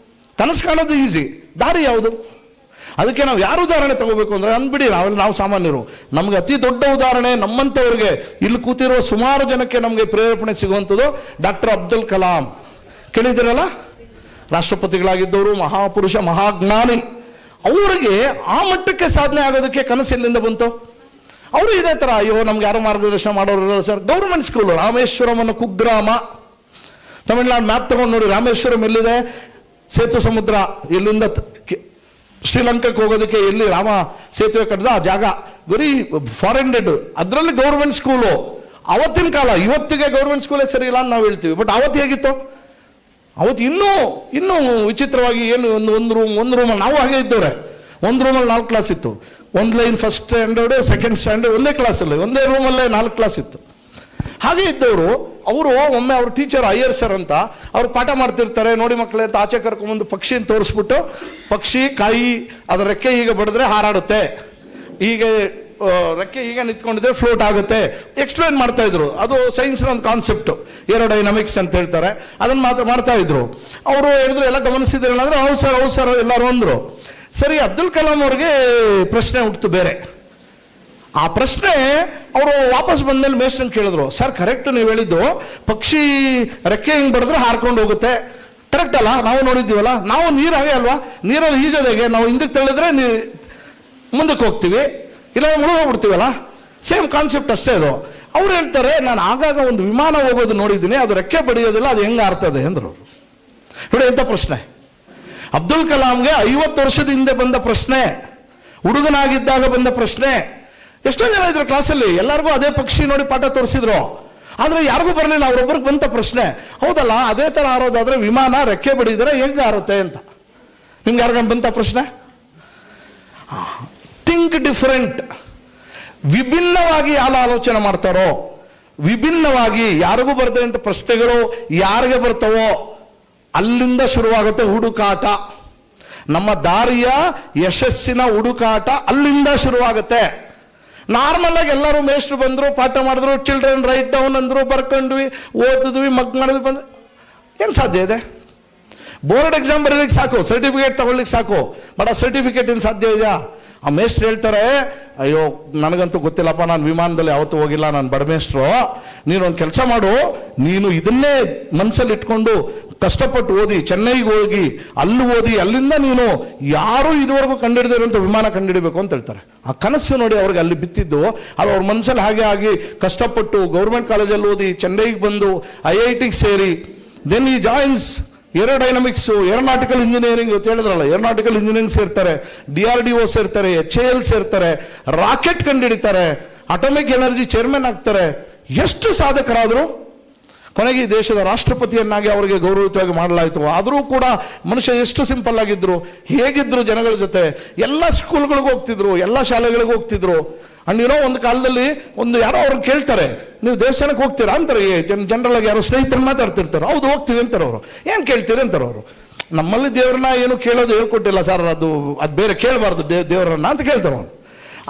Speaker 2: ಕನಸು ಕಾಣೋದು ಈಸಿ, ದಾರಿ ಯಾವುದು? ಅದಕ್ಕೆ ನಾವು ಯಾರು ಉದಾಹರಣೆ ತಗೋಬೇಕು ಅಂದರೆ ಅಂದ್ಬಿಡಿ, ನಾವು ಸಾಮಾನ್ಯರು. ನಮ್ಗೆ ಅತಿ ದೊಡ್ಡ ಉದಾಹರಣೆ ನಮ್ಮಂಥವ್ರಿಗೆ, ಇಲ್ಲಿ ಕೂತಿರುವ ಸುಮಾರು ಜನಕ್ಕೆ ನಮಗೆ ಪ್ರೇರೇಪಣೆ ಸಿಗುವಂಥದ್ದು ಡಾಕ್ಟರ್ ಅಬ್ದುಲ್ ಕಲಾಂ. ಕೇಳಿದಿರಲ್ಲ? ರಾಷ್ಟ್ರಪತಿಗಳಾಗಿದ್ದವರು, ಮಹಾಪುರುಷ, ಮಹಾಜ್ಞಾನಿ. ಅವರಿಗೆ ಆ ಮಟ್ಟಕ್ಕೆ ಸಾಧನೆ ಆಗೋದಕ್ಕೆ ಕನಸು ಎಲ್ಲಿಂದ ಬಂತು? ಅವರು ಇದೇ ಥರ, ಅಯ್ಯೋ ನಮ್ಗೆ ಯಾರು ಮಾರ್ಗದರ್ಶನ ಮಾಡೋರು ಸರ್. ಗೌರ್ಮೆಂಟ್ ಸ್ಕೂಲು, ರಾಮೇಶ್ವರಂ ಅನ್ನೋ ಕುಗ್ರಾಮ, ತಮಿಳ್ನಾಡು ಮ್ಯಾಪ್ ತಗೊಂಡು ನೋಡಿ. ರಾಮೇಶ್ವರಂ ಎಲ್ಲಿದೆ? ಸೇತು ಸಮುದ್ರ, ಎಲ್ಲಿಂದ ಶ್ರೀಲಂಕಾಕ್ಕೆ ಹೋಗೋದಕ್ಕೆ ಎಲ್ಲಿ ರಾಮ ಸೇತುವೆ ಕಟ್ಟಿದ ಆ ಜಾಗ, ವೆರಿ ಫಾರೆಂಡೆಡ್. ಅದರಲ್ಲಿ ಗೌರ್ಮೆಂಟ್ ಸ್ಕೂಲು. ಅವತ್ತಿನ ಕಾಲ, ಇವತ್ತಿಗೆ ಗೌರ್ಮೆಂಟ್ ಸ್ಕೂಲೇ ಸರಿ ಇಲ್ಲ ಅಂತ ನಾವು ಹೇಳ್ತೀವಿ. ಬಟ್ ಅವತ್ತು ಹೇಗಿತ್ತು? ಅವತ್ತು ಇನ್ನೂ ವಿಚಿತ್ರವಾಗಿ ಏನು, ಒಂದು ರೂಮಲ್ಲಿ ನಾವು ಹಾಗೆ ಇದ್ದವ್ರೆ. ಒಂದು ರೂಮಲ್ಲಿ 4 ಕ್ಲಾಸ್ ಇತ್ತು. ಒಂದು line first standard, second standard ಒಂದೇ ಕ್ಲಾಸಲ್ಲಿ, ಒಂದೇ ರೂಮಲ್ಲೇ 4 ಕ್ಲಾಸ್ ಇತ್ತು. ಹಾಗೆ ಇದ್ದವರು ಅವರು ಒಮ್ಮೆ ಅವ್ರ ಟೀಚರ್ ಅಯ್ಯರ್ ಸರ್ ಅಂತ ಅವ್ರು ಪಾಠ ಮಾಡ್ತಿರ್ತಾರೆ. ನೋಡಿ ಮಕ್ಕಳೇ ಅಂತ ಆಚೆ ಕರ್ಕೊಂಡ್ಬಂದು ಪಕ್ಷಿಯನ್ನು ತೋರಿಸ್ಬಿಟ್ಟು, ಪಕ್ಷಿ ಕಾಯಿ ಅದರ ರೆಕ್ಕೆ ಈಗ ಬಡಿದ್ರೆ ಹಾರಾಡುತ್ತೆ, ಹೀಗೆ ರೆಕ್ಕೆ ಈಗ ನಿಂತ್ಕೊಂಡಿದ್ರೆ ಫ್ಲೋಟ್ ಆಗುತ್ತೆ, ಎಕ್ಸ್ಪ್ಲೇನ್ ಮಾಡ್ತಾ ಇದ್ರು. ಅದು ಸೈನ್ಸ್ನ ಒಂದು ಕಾನ್ಸೆಪ್ಟ್, ಏರೋಡೈನಮಿಕ್ಸ್ ಅಂತ ಹೇಳ್ತಾರೆ. ಅದನ್ನು ಮಾಡ್ತಾ ಇದ್ರು. ಅವರು ಹೇಳಿದ್ರು, ಎಲ್ಲ ಗಮನಿಸಿದ್ರಲ್ಲ ಅಂದ್ರೆ ಹೌದು ಸರ್ ಎಲ್ಲರೂ ಅಂದರು. ಸರಿ, ಅಬ್ದುಲ್ ಕಲಾಂ ಅವ್ರಿಗೆ ಪ್ರಶ್ನೆ ಹುಟ್ಟಿತು ಬೇರೆ. ಆ ಪ್ರಶ್ನೆ ಅವರು ವಾಪಸ್ ಬಂದ್ಮೇಲೆ ಮೇಸ್ಟ್ರನ್ನ ಕೇಳಿದ್ರು, ಸರ್ ಕರೆಕ್ಟ್ ನೀವು ಹೇಳಿದ್ದು, ಪಕ್ಷಿ ರೆಕ್ಕೆ ಹಿಂಗೆ ಬಡಿದ್ರೆ ಹಾರ್ಕೊಂಡು ಹೋಗುತ್ತೆ, ಕರೆಕ್ಟ್ ಅಲ್ಲ? ನಾವು ನೋಡಿದ್ದೀವಲ್ಲ, ನಾವು ನೀರು ಹಾಗೆ ಅಲ್ವಾ, ನೀರಲ್ಲಿ ಈಜೋದು ಹೇಗೆ? ನಾವು ಹಿಂದಕ್ಕೆ ತಳ್ಳಿದ್ರೆ ಮುಂದಕ್ಕೆ ಹೋಗ್ತೀವಿ, ಇಲ್ಲ ಮುಳುಗೋಗ್ಬಿಡ್ತೀವಲ್ಲ, ಸೇಮ್ ಕಾನ್ಸೆಪ್ಟ್ ಅಷ್ಟೇ ಅದು. ಅವ್ರು ಹೇಳ್ತಾರೆ, ನಾನು ಆಗಾಗ ಒಂದು ವಿಮಾನ ಹೋಗೋದು ನೋಡಿದ್ದೀನಿ, ಅದು ರೆಕ್ಕೆ ಬಡಿಯೋದಿಲ್ಲ, ಅದು ಹೆಂಗೆ ಆರ್ತದೆ ಅಂದರು. ನೋಡಿ ಎಂಥ ಪ್ರಶ್ನೆ. ಅಬ್ದುಲ್ ಕಲಾಂಗೆ 50 ವರ್ಷದ ಹಿಂದೆ ಬಂದ ಪ್ರಶ್ನೆ, ಹುಡುಗನಾಗಿದ್ದಾಗ ಬಂದ ಪ್ರಶ್ನೆ. ಎಷ್ಟೋ ಜನ ಇದ್ರು ಕ್ಲಾಸಲ್ಲಿ, ಎಲ್ಲರಿಗೂ ಅದೇ ಪಕ್ಷಿ ನೋಡಿ ಪಾಠ ತೋರಿಸಿದ್ರು, ಆದ್ರೆ ಯಾರಿಗೂ ಬರಲಿಲ್ಲ, ಅವ್ರೊಬ್ಬರಿಗೆ ಬಂತ ಪ್ರಶ್ನೆ. ಹೌದಲ್ಲ, ಅದೇ ತರ ಹಾರೋದಾದ್ರೆ ವಿಮಾನ ರೆಕ್ಕೆ ಬಡಿದ್ರೆ ಹೆಂಗೆ ಹಾರುತ್ತೆ ಅಂತ. ನಿಮ್ಗೆ ಯಾರಿಗ ಬಂತ ಪ್ರಶ್ನೆ? Think different. ವಿಭಿನ್ನವಾಗಿ ಯಾರು ಆಲೋಚನೆ ಮಾಡ್ತಾರೋ, ವಿಭಿನ್ನವಾಗಿ ಯಾರಿಗೂ ಬರ್ತದೆ ಅಂತ ಪ್ರಶ್ನೆಗಳು ಯಾರಿಗೆ ಬರ್ತವೋ ಅಲ್ಲಿಂದ ಶುರುವಾಗುತ್ತೆ ಹುಡುಕಾಟ. ನಮ್ಮ ದಾರಿಯ ಯಶಸ್ಸಿನ ಹುಡುಕಾಟ ಅಲ್ಲಿಂದ ಶುರುವಾಗುತ್ತೆ. ನಾರ್ಮಲ್ ಆಗಿ ಎಲ್ಲರೂ ಮೇಷ್ಟ್ರು ಬಂದ್ರು, ಪಾಠ ಮಾಡಿದ್ರು, ಚಿಲ್ಡ್ರನ್ ರೈಟ್ ಡೌನ್ ಅಂದ್ರು, ಬರ್ಕೊಂಡ್ವಿ, ಓದಿದ್ವಿ, ಮಗ್ ಮಾಡಿದ್ವಿ, ಬಂದ್ವಿ. ಏನು ಸಾಧ್ಯ ಇದೆ? ಬೋರ್ಡ್ ಎಕ್ಸಾಮ್ ಬರೀಲಿಕ್ಕೆ ಸಾಕು, ಸರ್ಟಿಫಿಕೇಟ್ ತಗೊಳ್ಳಿಕ್ಕೆ ಸಾಕು, ಬಟ್ ಆ ಸರ್ಟಿಫಿಕೇಟ್ ಏನು ಸಾಧ್ಯ ಇದೆಯಾ? ಆ ಮೇಷ್ಟ್ರು ಹೇಳ್ತಾರೆ, ಅಯ್ಯೋ ನನಗಂತೂ ಗೊತ್ತಿಲ್ಲಪ್ಪ, ನಾನು ವಿಮಾನದಲ್ಲಿ ಯಾವತ್ತೂ ಹೋಗಿಲ್ಲ, ನಾನು ಬಡಮೇಷ್ಟ್ರು, ನೀನೊಂದು ಕೆಲಸ ಮಾಡು, ನೀನು ಇದನ್ನೇ ಮನಸ್ಸಲ್ಲಿ ಇಟ್ಕೊಂಡು ಕಷ್ಟಪಟ್ಟು ಓದಿ, ಚೆನ್ನೈಗೆ ಹೋಗಿ ಅಲ್ಲಿ ಓದಿ, ಅಲ್ಲಿಂದ ನೀನು ಯಾರು ಇದುವರೆಗೂ ಕಂಡಿಡಿದಿರುವಂಥ ವಿಮಾನ ಕಂಡಿಡಿಬೇಕು ಅಂತ ಹೇಳ್ತಾರೆ. ಆ ಕನಸು ನೋಡಿ ಅವ್ರಿಗೆ ಅಲ್ಲಿ ಬಿತ್ತಿದ್ದು, ಅದು ಅವ್ರ ಮನಸ್ಸಲ್ಲಿ ಹಾಗೆ ಆಗಿ ಕಷ್ಟಪಟ್ಟು ಗೌರ್ಮೆಂಟ್ ಕಾಲೇಜಲ್ಲಿ ಓದಿ, ಚೆನ್ನೈಗೆ ಬಂದು IITಗೆ ಸೇರಿ, ದೆನ್ ಈ ಜಾಯಿನ್ಸ್ ಏರೋಡೈನಮಿಕ್ಸ್, ಏರೋನಾಟಿಕಲ್ ಇಂಜಿನಿಯರಿಂಗ್ ಅಂತ ಹೇಳಿದ್ರಲ್ಲ, ಏರೋನಾಟಿಕಲ್ ಇಂಜಿನಿಯರಿಂಗ್ ಸೇರ್ತಾರೆ, DRDO ಸೇರ್ತಾರೆ, HAL ಸೇರ್ತಾರೆ, ರಾಕೆಟ್ ಕಂಡುಹಿಡಿತಾರೆ, ಅಟಮಿಕ್ ಎನರ್ಜಿ ಚೇರ್ಮನ್ ಆಗ್ತಾರೆ. ಎಷ್ಟು ಸಾಧಕರಾದರು. ಕೊನೆಗೆ ಈ ದೇಶದ ರಾಷ್ಟ್ರಪತಿಯನ್ನಾಗಿ ಅವರಿಗೆ ಗೌರವಯುತವಾಗಿ ಮಾಡಲಾಯಿತು. ಆದರೂ ಕೂಡ ಮನುಷ್ಯ ಎಷ್ಟು ಸಿಂಪಲ್ ಆಗಿದ್ರು, ಹೇಗಿದ್ರು ಜನಗಳ ಜೊತೆ. ಎಲ್ಲ ಸ್ಕೂಲ್ಗಳಿಗೂ ಹೋಗ್ತಿದ್ರು, ಎಲ್ಲ ಶಾಲೆಗಳಿಗೂ ಹೋಗ್ತಿದ್ರು. ಅಂಡ್ ಒಂದು ಕಾಲದಲ್ಲಿ ಯಾರೋ ಅವ್ರನ್ನ ಕೇಳ್ತಾರೆ, ನೀವು ದೇವಸ್ಥಾನಕ್ಕೆ ಹೋಗ್ತೀರಾ ಅಂತಾರೆ. ಜನರಲ್ ಆಗಿ ಯಾರೋ ಸ್ನೇಹಿತರು ಮಾತಾಡ್ತಿರ್ತಾರೆ, ಹೌದು ಹೋಗ್ತೀವಿ ಅಂತಾರೆ ಅವರು. ಏನು ಕೇಳ್ತೀರಿ ಅಂತಾರೆ ಅವರು. ನಮ್ಮಲ್ಲಿ ದೇವ್ರನ್ನ ಏನು ಕೇಳೋದು ಹೇಳ್ಕೊಟ್ಟಿಲ್ಲ ಸರ್, ಅದು ಬೇರೆ ಕೇಳಬಾರ್ದು ದೇವರನ್ನ ಅಂತ ಕೇಳ್ತಾರೆ ಅವ್ರು.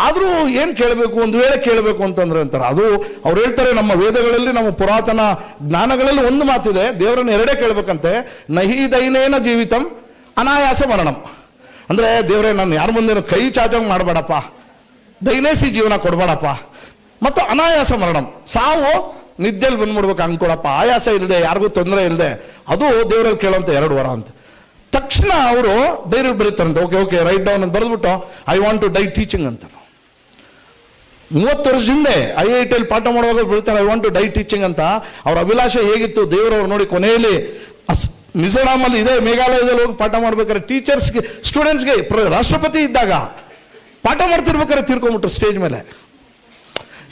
Speaker 2: ಆದರೂ ಏನು ಕೇಳಬೇಕು, ಒಂದು ವೇಳೆ ಕೇಳಬೇಕು ಅಂತಂದ್ರೆ ಅಂತಾರೆ. ಅದು ಅವ್ರು ಹೇಳ್ತಾರೆ, ನಮ್ಮ ವೇದಗಳಲ್ಲಿ, ನಮ್ಮ ಪುರಾತನ ಜ್ಞಾನಗಳಲ್ಲಿ ಒಂದು ಮಾತಿದೆ, ದೇವರನ್ನ ಎರಡೇ ಕೇಳಬೇಕಂತೆ. ನಹಿ ದೈನೇನ ಜೀವಿತಂ ಅನಾಯಾಸ ಮರಣಂ. ಅಂದ್ರೆ ದೇವರೇ, ನಾನು ಯಾರ ಮುಂದೆ ಕೈ ಚಾಚಂಗ್ ಮಾಡಬೇಡಪ್ಪ, ದೈನೇಸಿ ಜೀವನ ಕೊಡಬೇಡಪ್ಪ, ಮತ್ತು ಅನಾಯಾಸ ಮರಣಂ, ಸಾವು ನಿದ್ದೆಯಲ್ಲಿ ಬಂದ್ಬಿಡ್ಬೇಕು ಹಂಗೆ ಆಯಾಸ ಇಲ್ಲದೆ, ಯಾರಿಗೂ ತೊಂದರೆ ಇಲ್ಲದೆ. ಅದು ದೇವರಲ್ಲಿ ಕೇಳುವಂತ 2 ವರ ಅಂತ. ತಕ್ಷಣ ಅವರು ಬೇರೆ ಬರೀತಾರಂತೆ, ಓಕೆ ರೈಟ್ ಡೌನ್ ಅಂತ ಬರೆದ್ಬಿಟ್ಟು, I want to die teaching ಅಂತ. 30 ವರ್ಷದಿಂದ IITಯಲ್ಲಿ ಪಾಠ ಮಾಡುವಾಗ ಬರೀತಾರೆ, I want to die teaching ಅಂತ. ಅವ್ರ ಅಭಿಲಾಷೆ ಹೇಗಿತ್ತು ದೇವರವ್ರು ನೋಡಿ. ಕೊನೆಯಲ್ಲಿ ಮಿಜೋರಾಮಲ್ಲಿ ಇದೆ, ಮೇಘಾಲಯದಲ್ಲಿ ಹೋಗಿ ಪಾಠ ಮಾಡ್ಬೇಕಾದ್ರೆ ಟೀಚರ್ಸ್ಗೆ, ಸ್ಟೂಡೆಂಟ್ಸ್ಗೆ, ರಾಷ್ಟ್ರಪತಿ ಇದ್ದಾಗ ಪಾಠ ಮಾಡ್ತಿರ್ಬೇಕಾದ್ರೆ ತೀರ್ಕೊಂಡ್ಬಿಟ್ರು ಸ್ಟೇಜ್ ಮೇಲೆ.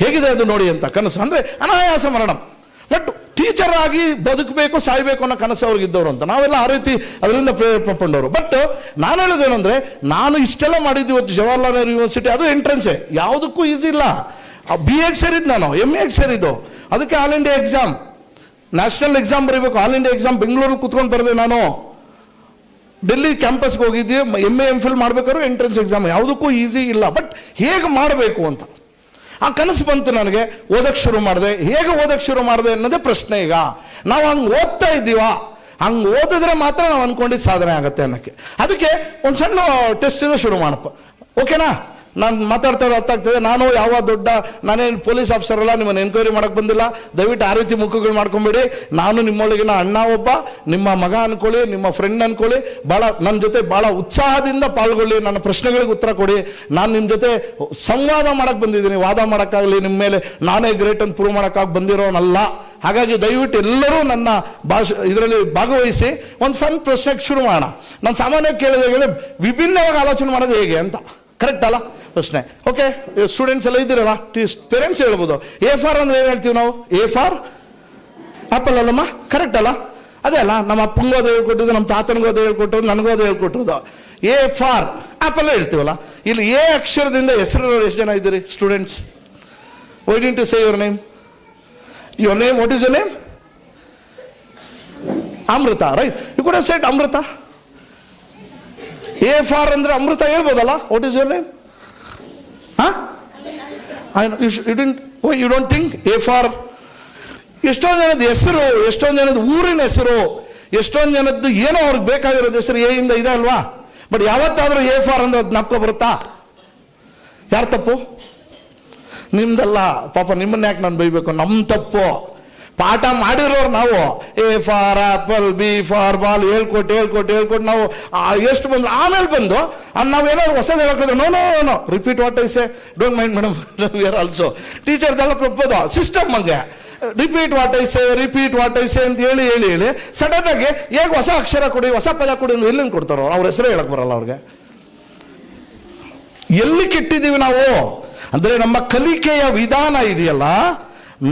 Speaker 2: ಹೇಗಿದೆ ಅದು ನೋಡಿ ಅಂತ ಕನಸು. ಅಂದ್ರೆ ಅನಾಯಾಸ ಮರಣ. ಬಟ್ ಟೀಚರ್ ಆಗಿ ಬದುಕಬೇಕು, ಸಾಯ್ಬೇಕು ಅನ್ನೋ ಕನಸು ಅವ್ರಿಗೆ ಇದ್ದವರು ಅಂತ. ನಾವೆಲ್ಲ ಆ ರೀತಿ ಅದರಿಂದ ಪ್ರೇರೇಪಗೊಂಡವರು. ಬಟ್ ನಾನು ಹೇಳೋದೇನಂದ್ರೆ, ನಾನು ಇಷ್ಟೆಲ್ಲ ಮಾಡಿದ್ದು ಇವತ್ತು ಜವಾಹರ್ಲಾಲ್ ನೆಹರು ಯೂನಿವರ್ಸಿಟಿ, ಅದು ಎಂಟ್ರೆನ್ಸೇ ಯಾವುದಕ್ಕೂ ಈಸಿ ಇಲ್ಲ. BAಗೆ ಸೇರಿದ್ದು ನಾನು, MAಗೆ ಸೇರಿದ್ದು. ಅದಕ್ಕೆ all India exam, national exam ಬರೀಬೇಕು, ಆಲ್ ಇಂಡಿಯಾ ಎಕ್ಸಾಮ್ ಬೆಂಗಳೂರು ಕೂತ್ಕೊಂಡು ಬರೆದೆ ನಾನು. ಡೆಲ್ಲಿ ಕ್ಯಾಂಪಸ್ಗೆ ಹೋಗಿದ್ದೆ, MA MPhil ಮಾಡ್ಬೇಕಾದ್ರೂ ಎಂಟ್ರೆನ್ಸ್ ಎಕ್ಸಾಮ್, ಯಾವುದಕ್ಕೂ ಈಸಿ ಇಲ್ಲ. ಬಟ್ ಹೇಗೆ ಮಾಡಬೇಕು ಅಂತ ಆ ಕನಸು ಬಂತು ನನಗೆ. ಓದಕ್ಕೆ ಶುರು ಮಾಡಿದೆ. ಹೇಗೆ ಓದಕ್ಕೆ ಶುರು ಮಾಡಿದೆ ಅನ್ನೋದೇ ಪ್ರಶ್ನೆ. ಈಗ ನಾವು ಹಂಗೆ ಓದ್ತಾ ಇದ್ದೀವಾ? ಹಂಗೆ ಓದಿದ್ರೆ ಮಾತ್ರ ನಾವು ಅನ್ಕೊಂಡಿದ್ದು ಸಾಧನೆ ಆಗುತ್ತೆ ಅನ್ನೋಕ್ಕೆ. ಅದಕ್ಕೆ ಒಂದು ಸಣ್ಣ ಟೆಸ್ಟಿಂದ ಶುರು ಮಾಡಪ್ಪ, ಓಕೆನಾ? ನಾನು ಮಾತಾಡ್ತಾ ಅರ್ಥ ಆಗ್ತದೆ. ನಾನು ಯಾವ ದೊಡ್ಡ, ನಾನೇನು ಪೊಲೀಸ್ ಆಫೀಸರ್ ಅಲ್ಲ, ನಿಮ್ಮನ್ನು ಎನ್ಕ್ವೈರಿ ಮಾಡಕ್ಕೆ ಬಂದಿಲ್ಲ. ದಯವಿಟ್ಟು ಆ ರೀತಿ ಮುಖಗಳು ಮಾಡ್ಕೊಂಬೇಡಿ. ನಾನು ನಿಮ್ಮೊಳಗಿನ ಅಣ್ಣ ಒಬ್ಬ, ನಿಮ್ಮ ಮಗ ಅನ್ಕೊಳ್ಳಿ, ನಿಮ್ಮ ಫ್ರೆಂಡ್ ಅನ್ಕೊಳ್ಳಿ. ಭಾಳ ನನ್ನ ಜೊತೆ ಭಾಳ ಉತ್ಸಾಹದಿಂದ ಪಾಲ್ಗೊಳ್ಳಿ, ನನ್ನ ಪ್ರಶ್ನೆಗಳಿಗೆ ಉತ್ತರ ಕೊಡಿ. ನಾನು ನಿಮ್ಮ ಜೊತೆ ಸಂವಾದ ಮಾಡಕ್ಕೆ ಬಂದಿದ್ದೀನಿ, ವಾದ ಮಾಡೋಕ್ಕಾಗಲಿ, ನಿಮ್ಮ ಮೇಲೆ ನಾನೇ ಗ್ರೇಟ್ ಅಂತ ಪ್ರೂವ್ ಮಾಡೋಕ್ಕಾಗಿ ಬಂದಿರೋನಲ್ಲ. ಹಾಗಾಗಿ ದಯವಿಟ್ಟು ಎಲ್ಲರೂ ನನ್ನ ಇದರಲ್ಲಿ ಭಾಗವಹಿಸಿ ಒಂದು ಫನ್ ಪ್ರಶ್ನೆಗೆ ಶುರು ಮಾಡೋಣ. ನಾನು ಸಾಮಾನ್ಯವಾಗಿ ಕೇಳಿದಾಗ ವಿಭಿನ್ನವಾಗಿ ಆಲೋಚನೆ ಮಾಡೋದು ಹೇಗೆ ಅಂತ. ಕರೆಕ್ಟ್ ಅಲ್ಲ ಪ್ರಶ್ನೆ? ಓಕೆ, ಸ್ಟೂಡೆಂಟ್ಸ್ ಎಲ್ಲ ಇದ್ದೀರಲ್ಲ, ಪೇರೆಂಟ್ಸ್ ಹೇಳ್ಬೋದು. A ಫಾರ್ ಅಂದ್ರೆ ಏನು ಹೇಳ್ತೀವಿ ನಾವು? A ಫಾರ್ ಆಪಲ್ ಅಲ್ಲಮ್ಮ, ಕರೆಕ್ಟ್ ಅಲ್ಲ? ಅದೇ ಅಲ್ಲ, ನಮ್ಮ ಅಪ್ಪಂಗೂ ಅದು ಹೇಳ್ಕೊಟ್ಟಿದ್ದು, ನಮ್ಮ ತಾತನಿಗೂ ಅದು ಹೇಳ್ಕೊಟ್ಟಿರೋದು, ನನಗೂ ಅದು ಹೇಳ್ಕೊಟ್ಟಿರೋದು. A ಫಾರ್ ಆಪಲ್ ಹೇಳ್ತೀವಲ್ಲ. ಇಲ್ಲಿ A ಅಕ್ಷರದಿಂದ ಹೆಸರು ಎಷ್ಟು ಜನ ಇದ್ದೀರಿ students? Why didn't you say your name? Your name, what is your name? Amrita, right? You could have said Amrita. A for ಅಂದ್ರೆ ಅಮೃತ ಹೇಳ್ಬೋದಲ್ಲ? What is your name? You don't think A for? ಎಷ್ಟೊಂದು ಜನದ ಹೆಸರು, ಎಷ್ಟೊಂದು ಜನದ ಊರಿನ ಹೆಸರು, ಎಷ್ಟೊಂದು ಜನದ್ದು ಏನೋ ಅವ್ರಿಗೆ ಬೇಕಾಗಿರೋದು ಹೆಸರು A ಇಂದ ಇದೆ ಅಲ್ವಾ? ಬಟ್ ಯಾವತ್ತಾದ್ರೂ A ಫಾರ್ ಅಂದ್ರೆ ಅದು ಜ್ಞಾಪಕ ಬರುತ್ತಾ? ಯಾರು ತಪ್ಪು? ನಿಮ್ದಲ್ಲ ಪಾಪ, ನಿಮ್ಮನ್ನ ಯಾಕೆ ನಾನು ಬೈಬೇಕು? ನಮ್ಮ ತಪ್ಪು. ಪಾಠ ಮಾಡಿರೋರು ನಾವು A for apple, B for ball ಹೇಳ್ಕೊಟ್ಟು ನಾವು ಎಷ್ಟು ಬಂದು ಆಮೇಲೆ ಬಂದು ನಾವೇನಾದ್ರು ಹೊಸದು ಹೇಳೋಕಿದ್ರೆ no repeat what I say, don't mind madam we are also teachers ಎಲ್ಲ ಪ್ರಪೋದು ಸಿಸ್ಟಮ್ ಹಂಗೆ ರಿಪೀಟ್ ವಾಟ್ ಐ ಸೇ ಅಂತ ಹೇಳಿ ಸಡನ್ ಆಗಿ ಹೇಗೆ ಹೊಸ ಅಕ್ಷರ ಕೊಡಿ, ಹೊಸ ಪದ ಕೊಡಿ ಅಂದ್ರೆ ಎಲ್ಲಿಂದ ಕೊಡ್ತಾರೋ? ಅವ್ರ ಹೆಸರೇ ಹೇಳಕ್ ಬರಲ್ಲ ಅವ್ರಿಗೆ. ಎಲ್ಲಿ ಕೆಟ್ಟಿದ್ದೀವಿ ನಾವು ಅಂದ್ರೆ ನಮ್ಮ ಕಲಿಕೆಯ ವಿಧಾನ ಇದೆಯಲ್ಲ,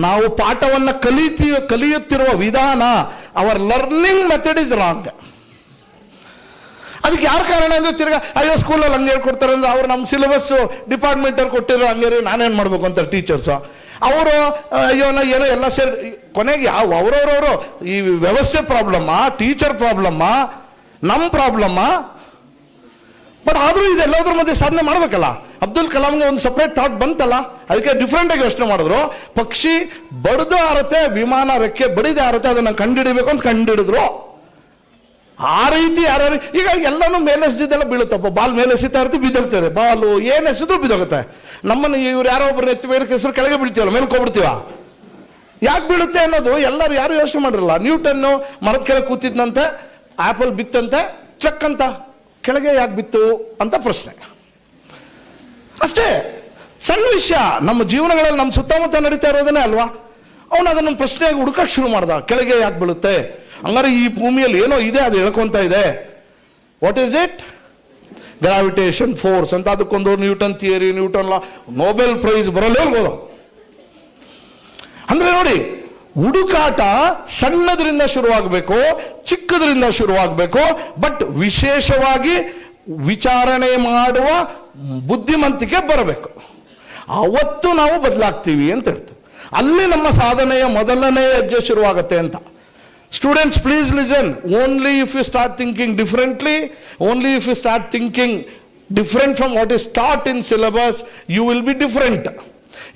Speaker 2: ನಾವು ಪಾಠವನ್ನು ಕಲಿಯುತ್ತಿರುವ ವಿಧಾನ, hour learning method is wrong. ಅದಕ್ಕೆ ಯಾರು ಕಾರಣ ಅಂದ್ರೆ ತಿರ್ಗಾ ಅಯ್ಯೋ ಸ್ಕೂಲಲ್ಲಿ ಹಂಗೆ ಹೇಳ್ಕೊಡ್ತಾರೆ ಅಂದ್ರೆ ಅವ್ರು ನಮ್ಮ ಸಿಲೆಬಸ್ ಡಿಪಾರ್ಟ್ಮೆಂಟ್ ಅವ್ರು ಕೊಟ್ಟಿರೋ ಹಂಗೆ ನಾನೇನು ಮಾಡ್ಬೇಕು ಅಂತ ಟೀಚರ್ಸು ಅವರು ಅಯ್ಯೋ ಏನೋ ಎಲ್ಲ ಸೇರಿ ಕೊನೆಗೆ ಯಾವ ಅವರವರವರು ಈ ವ್ಯವಸ್ಥೆ ಪ್ರಾಬ್ಲಮ್ಮಾ, ಟೀಚರ್ ಪ್ರಾಬ್ಲಮ್ಮಾ, ನಮ್ಮ ಪ್ರಾಬ್ಲಮ್ಮಾ? ಬಟ್ ಆದರೂ ಇದೆಲ್ಲದ್ರ ಮಧ್ಯೆ ಸಾಧನೆ ಮಾಡ್ಬೇಕಲ್ಲ. ಅಬ್ದುಲ್ ಕಲಾಂಗೆ ಒಂದು ಸಪ್ರೇಟ್ ಥಾಟ್ ಬಂತಲ್ಲ, ಅದಕ್ಕೆ ಡಿಫ್ರೆಂಟ್ ಆಗಿ ಯೋಚನೆ ಮಾಡಿದ್ರು. ಪಕ್ಷಿ ಬಡ್ದು ಹಾರತ್ತೆ, ವಿಮಾನ ರೆಕ್ಕೆ ಬಡಿದೆ ಹಾರತ್ತೆ, ಅದನ್ನ ಕಂಡುಹಿಡಿಬೇಕು ಅಂತ ಕಂಡುಹಿಡಿದ್ರು. ಆ ರೀತಿ ಯಾರು ಈಗ ಎಲ್ಲಾನು ಮೇಲೆ ಎಸೆದೆಲ್ಲ ಬೀಳುತ್ತಪ್ಪ, ಬಾಲ್ ಮೇಲೆ ಎಸಿತಾ ಇರ್ತೀವಿ, ಬಿದ್ದೋಗ್ತದೆ ಬಾಲು, ಏನು ಎಸೆದ್ರು ಬಿದ್ದೋಗುತ್ತೆ. ನಮ್ಮನ್ನು ಇವ್ರು ಯಾರೋ ಒಬ್ಬರು ಎತ್ತಿ ಬೇರೆ ಹೆಸರು ಕೆಳಗೆ ಬೀಳ್ತೀವಲ್ಲ, ಮೇಲೆ ಹೋಗ್ಬಿಡ್ತೀವ. ಯಾಕೆ ಬೀಳುತ್ತೆ ಅನ್ನೋದು ಎಲ್ಲರೂ ಯಾರು ಯೋಚನೆ ಮಾಡಿರಲ್ಲ. ನ್ಯೂಟನ್ನು ಮರದ ಕೆಳಗೆ ಕೂತಿದ್ನಂತೆ, ಆಪಲ್ ಬಿತ್ತಂತೆ, ಚಕ್ ಅಂತ ಕೆಳಗೆ ಯಾಕೆ ಬಿತ್ತು ಅಂತ ಪ್ರಶ್ನೆ. ಅಷ್ಟೇ ಸಣ್ಣ ವಿಷಯ ನಮ್ಮ ಜೀವನಗಳಲ್ಲಿ ನಮ್ಮ ಸುತ್ತಮುತ್ತ ನಡೀತಾ ಇರೋದನ್ನೇ ಅಲ್ವಾ. ಅವನು ಅದನ್ನು ಪ್ರಶ್ನೆಯಾಗಿ ಹುಡುಕಕ್ಕೆ ಶುರು ಮಾಡ್ದ, ಕೆಳಗೆ ಯಾಕೆ ಬೀಳುತ್ತೆ, ಹಂಗಾರೆ ಈ ಭೂಮಿಯಲ್ಲಿ ಏನೋ ಇದೆ ಅದು ಹೇಳ್ಕೊಂತ ಇದೆ. What is it? Gravitation force ಅಂತ. ಅದಕ್ಕೊಂದು ನ್ಯೂಟನ್ ಥಿಯರಿ, ನ್ಯೂಟನ್ ಲಾ, ನೊಬೆಲ್ ಪ್ರೈಸ್ ಬರಲ್ಲೇ ಹೋಗೋದು. ಅಂದ್ರೆ ನೋಡಿ, ಹುಡುಕಾಟ ಸಣ್ಣದ್ರಿಂದ ಶುರುವಾಗಬೇಕು, ಚಿಕ್ಕದ್ರಿಂದ ಶುರುವಾಗಬೇಕು. ಬಟ್ ವಿಶೇಷವಾಗಿ ವಿಚಾರಣೆ ಮಾಡುವ ಬುದ್ಧಿವಂತಿಕೆ ಬರಬೇಕು. ಅವತ್ತು ನಾವು ಬದಲಾಗ್ತೀವಿ ಅಂತ ಹೇಳ್ತೀವಿ. ಅಲ್ಲಿ ನಮ್ಮ ಸಾಧನೆಯ ಮೊದಲನೇ ಹೆಜ್ಜೆ ಶುರುವಾಗುತ್ತೆ ಅಂತ. Students, please listen. Only if you start thinking differently, only if you start thinking different from what is taught in syllabus, you will be different.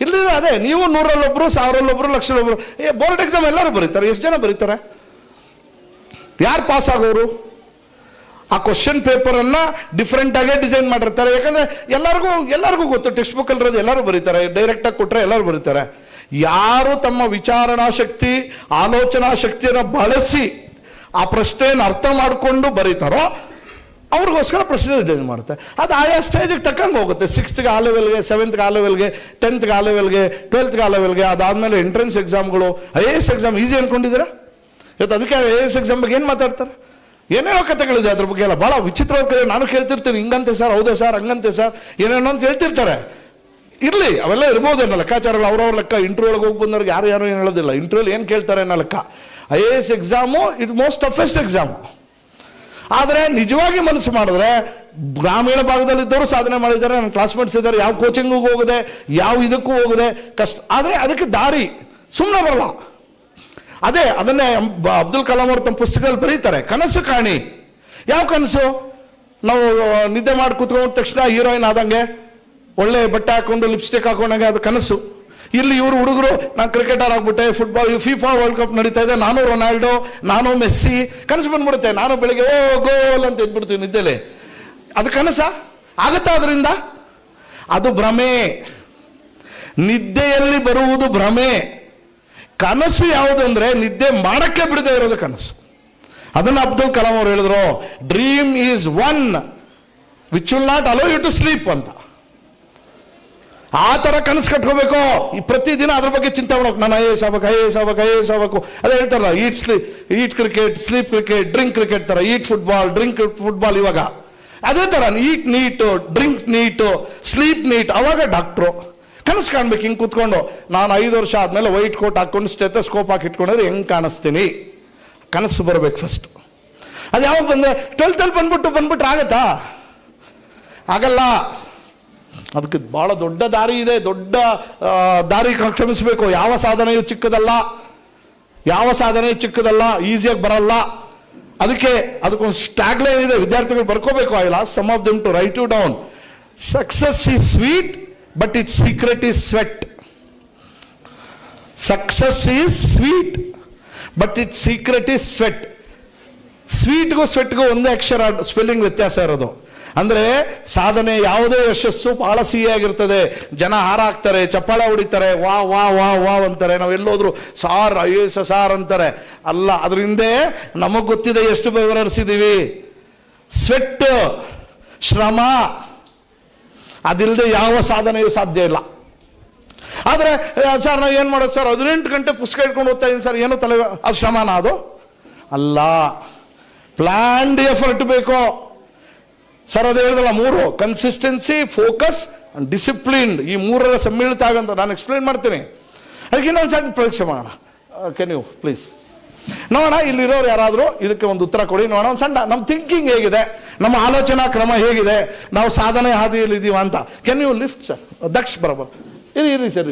Speaker 2: ಇಲ್ಲ ಅದೇ ನೀವು 100ರಲ್ಲೊಬ್ರು, 1000ರಲ್ಲೊಬ್ರು, 1,00,000ರೊಬ್ರು. ಬೋರ್ಡ್ ಎಕ್ಸಾಮ್ ಎಲ್ಲರೂ ಬರೀತಾರೆ. ಎಷ್ಟು ಜನ ಬರೀತಾರೆ? ಯಾರು ಪಾಸ್ ಆಗೋರು? ಆ ಕ್ವಶನ್ ಪೇಪರ್ ಅನ್ನ ಡಿಫ್ರೆಂಟ್ ಆಗೇ ಡಿಸೈನ್ ಮಾಡಿರ್ತಾರೆ. ಯಾಕಂದ್ರೆ ಎಲ್ಲರಿಗೂ ಗೊತ್ತು, ಟೆಕ್ಸ್ಟ್ ಬುಕ್ ಅಲ್ಲಿರೋದು ಎಲ್ಲರೂ ಬರೀತಾರೆ, ಡೈರೆಕ್ಟ್ ಆಗಿ ಕೊಟ್ರೆ ಎಲ್ಲರೂ ಬರೀತಾರೆ. ಯಾರು ತಮ್ಮ ವಿಚಾರಣಾ ಶಕ್ತಿ, ಆಲೋಚನಾ ಶಕ್ತಿಯನ್ನು ಬಳಸಿ ಆ ಪ್ರಶ್ನೆಯನ್ನು ಅರ್ಥ ಮಾಡಿಕೊಂಡು ಬರೀತಾರೋ ಅವ್ರಿಗೋಸ್ಕರ ಪ್ರಶ್ನೆ ಡಿಸೈನ್ ಮಾಡುತ್ತೆ. ಅದು ಆಯಾ ಸ್ಟೇಜಿಗೆ ತಕ್ಕಂಗೆ ಹೋಗುತ್ತೆ. 6th ಆ ಲೆವೆಲ್ಗೆ, 7th ಆ ಲೆವೆಲ್ಗೆ, 10th ಆ ಲೆವೆಲ್ಗೆ, 12th ಆ ಲೆವೆಲ್ಗೆ. ಅದಾದ್ಮೇಲೆ ಎಂಟ್ರೆನ್ಸ್ ಎಕ್ಸಾಮ್ಗಳು, IAS ಎಕ್ಸಾಮ್ ಈಸಿ ಅನ್ಕೊಂಡಿದ್ದೀರಾ? ಇವತ್ತು ಅದಕ್ಕೆ IAS ಎಕ್ಸಾಮ್ ಬಗ್ಗೆ ಏನು ಮಾತಾಡ್ತಾರೆ, ಏನೇನೋ ಕಥೆಗಳಿದೆ ಅದ್ರ ಬಗ್ಗೆ ಎಲ್ಲ. ಬಹಳ ವಿಚಿತ್ರವಾದ ಕಥೆ ನಾನು ಕೇಳ್ತಿರ್ತೀನಿ. ಹಿಂಗಂತೆ ಸರ್, ಹೌದೇ ಸರ್, ಹಂಗಂತೆ ಸರ್, ಏನೇನೋ ಅಂತ ಹೇಳ್ತಿರ್ತಾರೆ. ಇರಲಿ, ಅವೆಲ್ಲ ಇರ್ಬೋದೇನೋ ಲೆಕ್ಕಾಚಾರಗಳು. ಅವ್ರವ್ರ ಲೆಕ್ಕ. ಇಂಟರ್ವ್ಯೂಗೆ ಹೋಗಿ ಬಂದವ್ರಿಗೆ ಯಾರು ಏನು ಹೇಳೋದಿಲ್ಲ. ಇಂಟರ್ವ್ಯೂಲ್ ಏನು ಕೇಳ್ತಾರೆ ಅನ್ನೋ ಲೆಕ್ಕ. IAS exam it most toughest exam. ಆದರೆ ನಿಜವಾಗಿ ಮನಸ್ಸು ಮಾಡಿದ್ರೆ ಗ್ರಾಮೀಣ ಭಾಗದಲ್ಲಿದ್ದವರು ಸಾಧನೆ ಮಾಡಿದ್ದಾರೆ. ನನ್ನ ಕ್ಲಾಸ್ಮೇಟ್ಸ್ ಇದ್ದಾರೆ, ಯಾವ ಕೋಚಿಂಗಿಗೂ ಹೋಗದೆ, ಯಾವ ಇದಕ್ಕೂ ಹೋಗದೆ ಕಷ್ಟ. ಆದರೆ ಅದಕ್ಕೆ ದಾರಿ ಸುಮ್ಮನೆ ಬರಲ್ಲ. ಅದನ್ನೇ ಅಬ್ದುಲ್ ಕಲಾಂ ಅವರು ತಮ್ಮ ಪುಸ್ತಕದಲ್ಲಿ ಬರೀತಾರೆ. ಕನಸು ಕಾಣಿ. ಯಾವ ಕನಸು? ನಾವು ನಿದ್ದೆ ಮಾಡಿ ಕೂತ್ಕೊಂಡ ತಕ್ಷಣ ಹೀರೋಯಿನ್ ಆದಂಗೆ, ಒಳ್ಳೆ ಬಟ್ಟೆ ಹಾಕೊಂಡು, ಲಿಪ್ಸ್ಟಿಕ್ ಹಾಕೊಂಡಂಗೆ, ಅದು ಕನಸು. ಇಲ್ಲಿ ಇವರು ಹುಡುಗರು ನಾನು ಕ್ರಿಕೆಟರ್ ಆಗ್ಬಿಟ್ಟೆ, ಫುಟ್ಬಾಲ್ FIFA ವರ್ಲ್ಡ್ ಕಪ್ ನಡೀತಾ ಇದೆ, ನಾನು ರೊನಾಲ್ಡೋ, ನಾನು ಮೆಸ್ಸಿ, ಕನಸು ಬಂದ್ಬಿಡುತ್ತೆ. ನಾನು ಬೆಳಿಗ್ಗೆ ಗೋಲ್ ಅಂತ ಎದ್ಬಿಡ್ತೀವಿ ನಿದ್ದೆಲೆ. ಅದು ಕನಸ ಆಗತ್ತಾ? ಅದರಿಂದ ಅದು ಭ್ರಮೆ. ನಿದ್ದೆಯಲ್ಲಿ ಬರುವುದು ಭ್ರಮೆ. ಕನಸು ಯಾವುದು ಅಂದ್ರೆ ನಿದ್ದೆ ಮಾಡಕ್ಕೆ ಬಿಡದೆ ಇರೋದು ಕನಸು. ಅದನ್ನ ಅಬ್ದುಲ್ ಕಲಾಂ ಅವರು ಹೇಳಿದ್ರು, dream is one which will not allow you to sleep ಅಂತ. ಆ ತರ ಕನಸು ಕಟ್ಕೋಬೇಕು. ಈ ಪ್ರತಿದಿನ ಅದ್ರ ಬಗ್ಗೆ ಚಿಂತೆ ಮಾಡೋಕೆ, ನಾನು IAS ಆಗ್ಬೇಕು. ಅದೇ ಹೇಳ್ತಾರಲ್ಲ, eat cricket, sleep cricket, drink cricket ತರ, ಈಟ್ ಫುಟ್ಬಾಲ್, ಡ್ರಿಂಕ್ ಫುಟ್ಬಾಲ್. ಇವಾಗ ಅದೇ ತರ eat NEET, drink NEET, sleep NEET. ಅವಾಗ ಡಾಕ್ಟ್ರು ಕನಸು ಕಾಣ್ಬೇಕು. ಹಿಂಗೆ ಕೂತ್ಕೊಂಡು ನಾನು 5 ವರ್ಷ ಆದ್ಮೇಲೆ ವೈಟ್ ಕೋಟ್ ಹಾಕೊಂಡು ಸ್ಟೆಥೋಸ್ಕೋಪ್ ಹಾಕಿ ಇಟ್ಕೊಂಡ್ರೆ ಹೆಂಗ್ ಕಾಣಿಸ್ತೀನಿ? ಕನಸು ಬರ್ಬೇಕು ಫಸ್ಟ್. ಅದು ಯಾವಾಗ ಬಂದೆ? 12th ಅಲ್ಲಿ ಬಂದ್ಬಿಟ್ರೆ ಆಗತ್ತಾ? ಆಗಲ್ಲ. ಅದಕ್ಕೆ ಬಹಳ ದೊಡ್ಡ ದಾರಿ ಇದೆ. ದೊಡ್ಡ ದಾರಿ ಶ್ರಮಿಸಬೇಕು. ಯಾವ ಸಾಧನೆಯೂ ಚಿಕ್ಕದಲ್ಲ, ಈಸಿಯಾಗಿ ಬರಲ್ಲ. ಅದಕ್ಕೊಂದು ಟ್ಯಾಗ್ಲೈನ್ ಇದೆ, ವಿದ್ಯಾರ್ಥಿಗಳು ಬರ್ಕೋಬೇಕು. I last some of them to write you down. Success is sweet but its secret is sweat. Success is sweet but its secret is sweat. ಸ್ವೀಟ್ಗೂ ಸ್ವೆಟ್ಗೂ ಒಂದೇ ಅಕ್ಷರ ಸ್ಪೆಲ್ಲಿಂಗ್ ವ್ಯತ್ಯಾಸ ಇರೋದು. ಅಂದ್ರೆ ಸಾಧನೆ ಯಾವುದೇ ಯಶಸ್ಸು ಬಹಳ ಸಿಹಿಯಾಗಿರ್ತದೆ. ಜನ ಹಾರಾಕ್ತಾರೆ, ಚಪ್ಪಾಳೆ ಹೊಡಿತಾರೆ, ವಾ ವಾ ವಾ ವಾ ಅಂತಾರೆ. ನಾವು ಎಲ್ಲೋದ್ರು ಸಾರ್ IAS ಸಾರ್ ಅಂತಾರೆ. ಅಲ್ಲ, ಅದ್ರ ಹಿಂದೆ ನಮಗ್ ಗೊತ್ತಿದೆ ಎಷ್ಟು ಬೆವರಿಸಿದೀವಿ. ಸ್ವೆಟ್, ಶ್ರಮ, ಅದಿಲ್ಲದೆ ಯಾವ ಸಾಧನೆಯೂ ಸಾಧ್ಯ ಇಲ್ಲ. ಆದ್ರೆ ಸರ್ ನಾವು ಏನ್ ಮಾಡೋದು ಸರ್, 18 ಗಂಟೆ ಪುಸ್ತಕ ಇಟ್ಕೊಂಡು ಓದ್ತಾ ಇದ್ದೀನಿ ಸರ್, ಏನೋ ತಲೆ, ಅದು ಶ್ರಮನ? ಅದು ಅಲ್ಲ, ಪ್ಲಾನ್ಡ್ ಎಫರ್ಟ್ ಬೇಕು ಸರ್. ಅದು ಹೇಳಿದಲ್ಲ 3: ಕನ್ಸಿಸ್ಟೆನ್ಸಿ, ಫೋಕಸ್ ಅಂಡ್ ಡಿಸಿಪ್ಲಿನ್. ಈ 3ರ ಸಮ್ಮಿಳಿತ ಆಗಂತ ನಾನು ಎಕ್ಸ್ಪ್ಲೈನ್ ಮಾಡ್ತೀನಿ. ಅದಕ್ಕೆ ಇನ್ನೊಂದು ಸಣ್ಣ ಪರೀಕ್ಷೆ ಮಾಡೋಣ. ಕೆನ್ ಯು ಪ್ಲೀಸ್ ನೋಡೋಣ, ಇಲ್ಲಿರೋರು ಯಾರಾದರೂ ಇದಕ್ಕೆ ಒಂದು ಉತ್ತರ ಕೊಡಿ ನೋಡೋಣ. ಒಂದು ಸಣ್ಣ ನಮ್ಮ ಥಿಂಕಿಂಗ್ ಹೇಗಿದೆ, ನಮ್ಮ ಆಲೋಚನಾ ಕ್ರಮ ಹೇಗಿದೆ, ನಾವು ಸಾಧನೆ ಹಾದಿಯಲ್ಲಿ ಇದೀವ ಅಂತ. Can you lift sir? ದಕ್ಷ ಬರಬರ್ ಇರಿ ಸರ್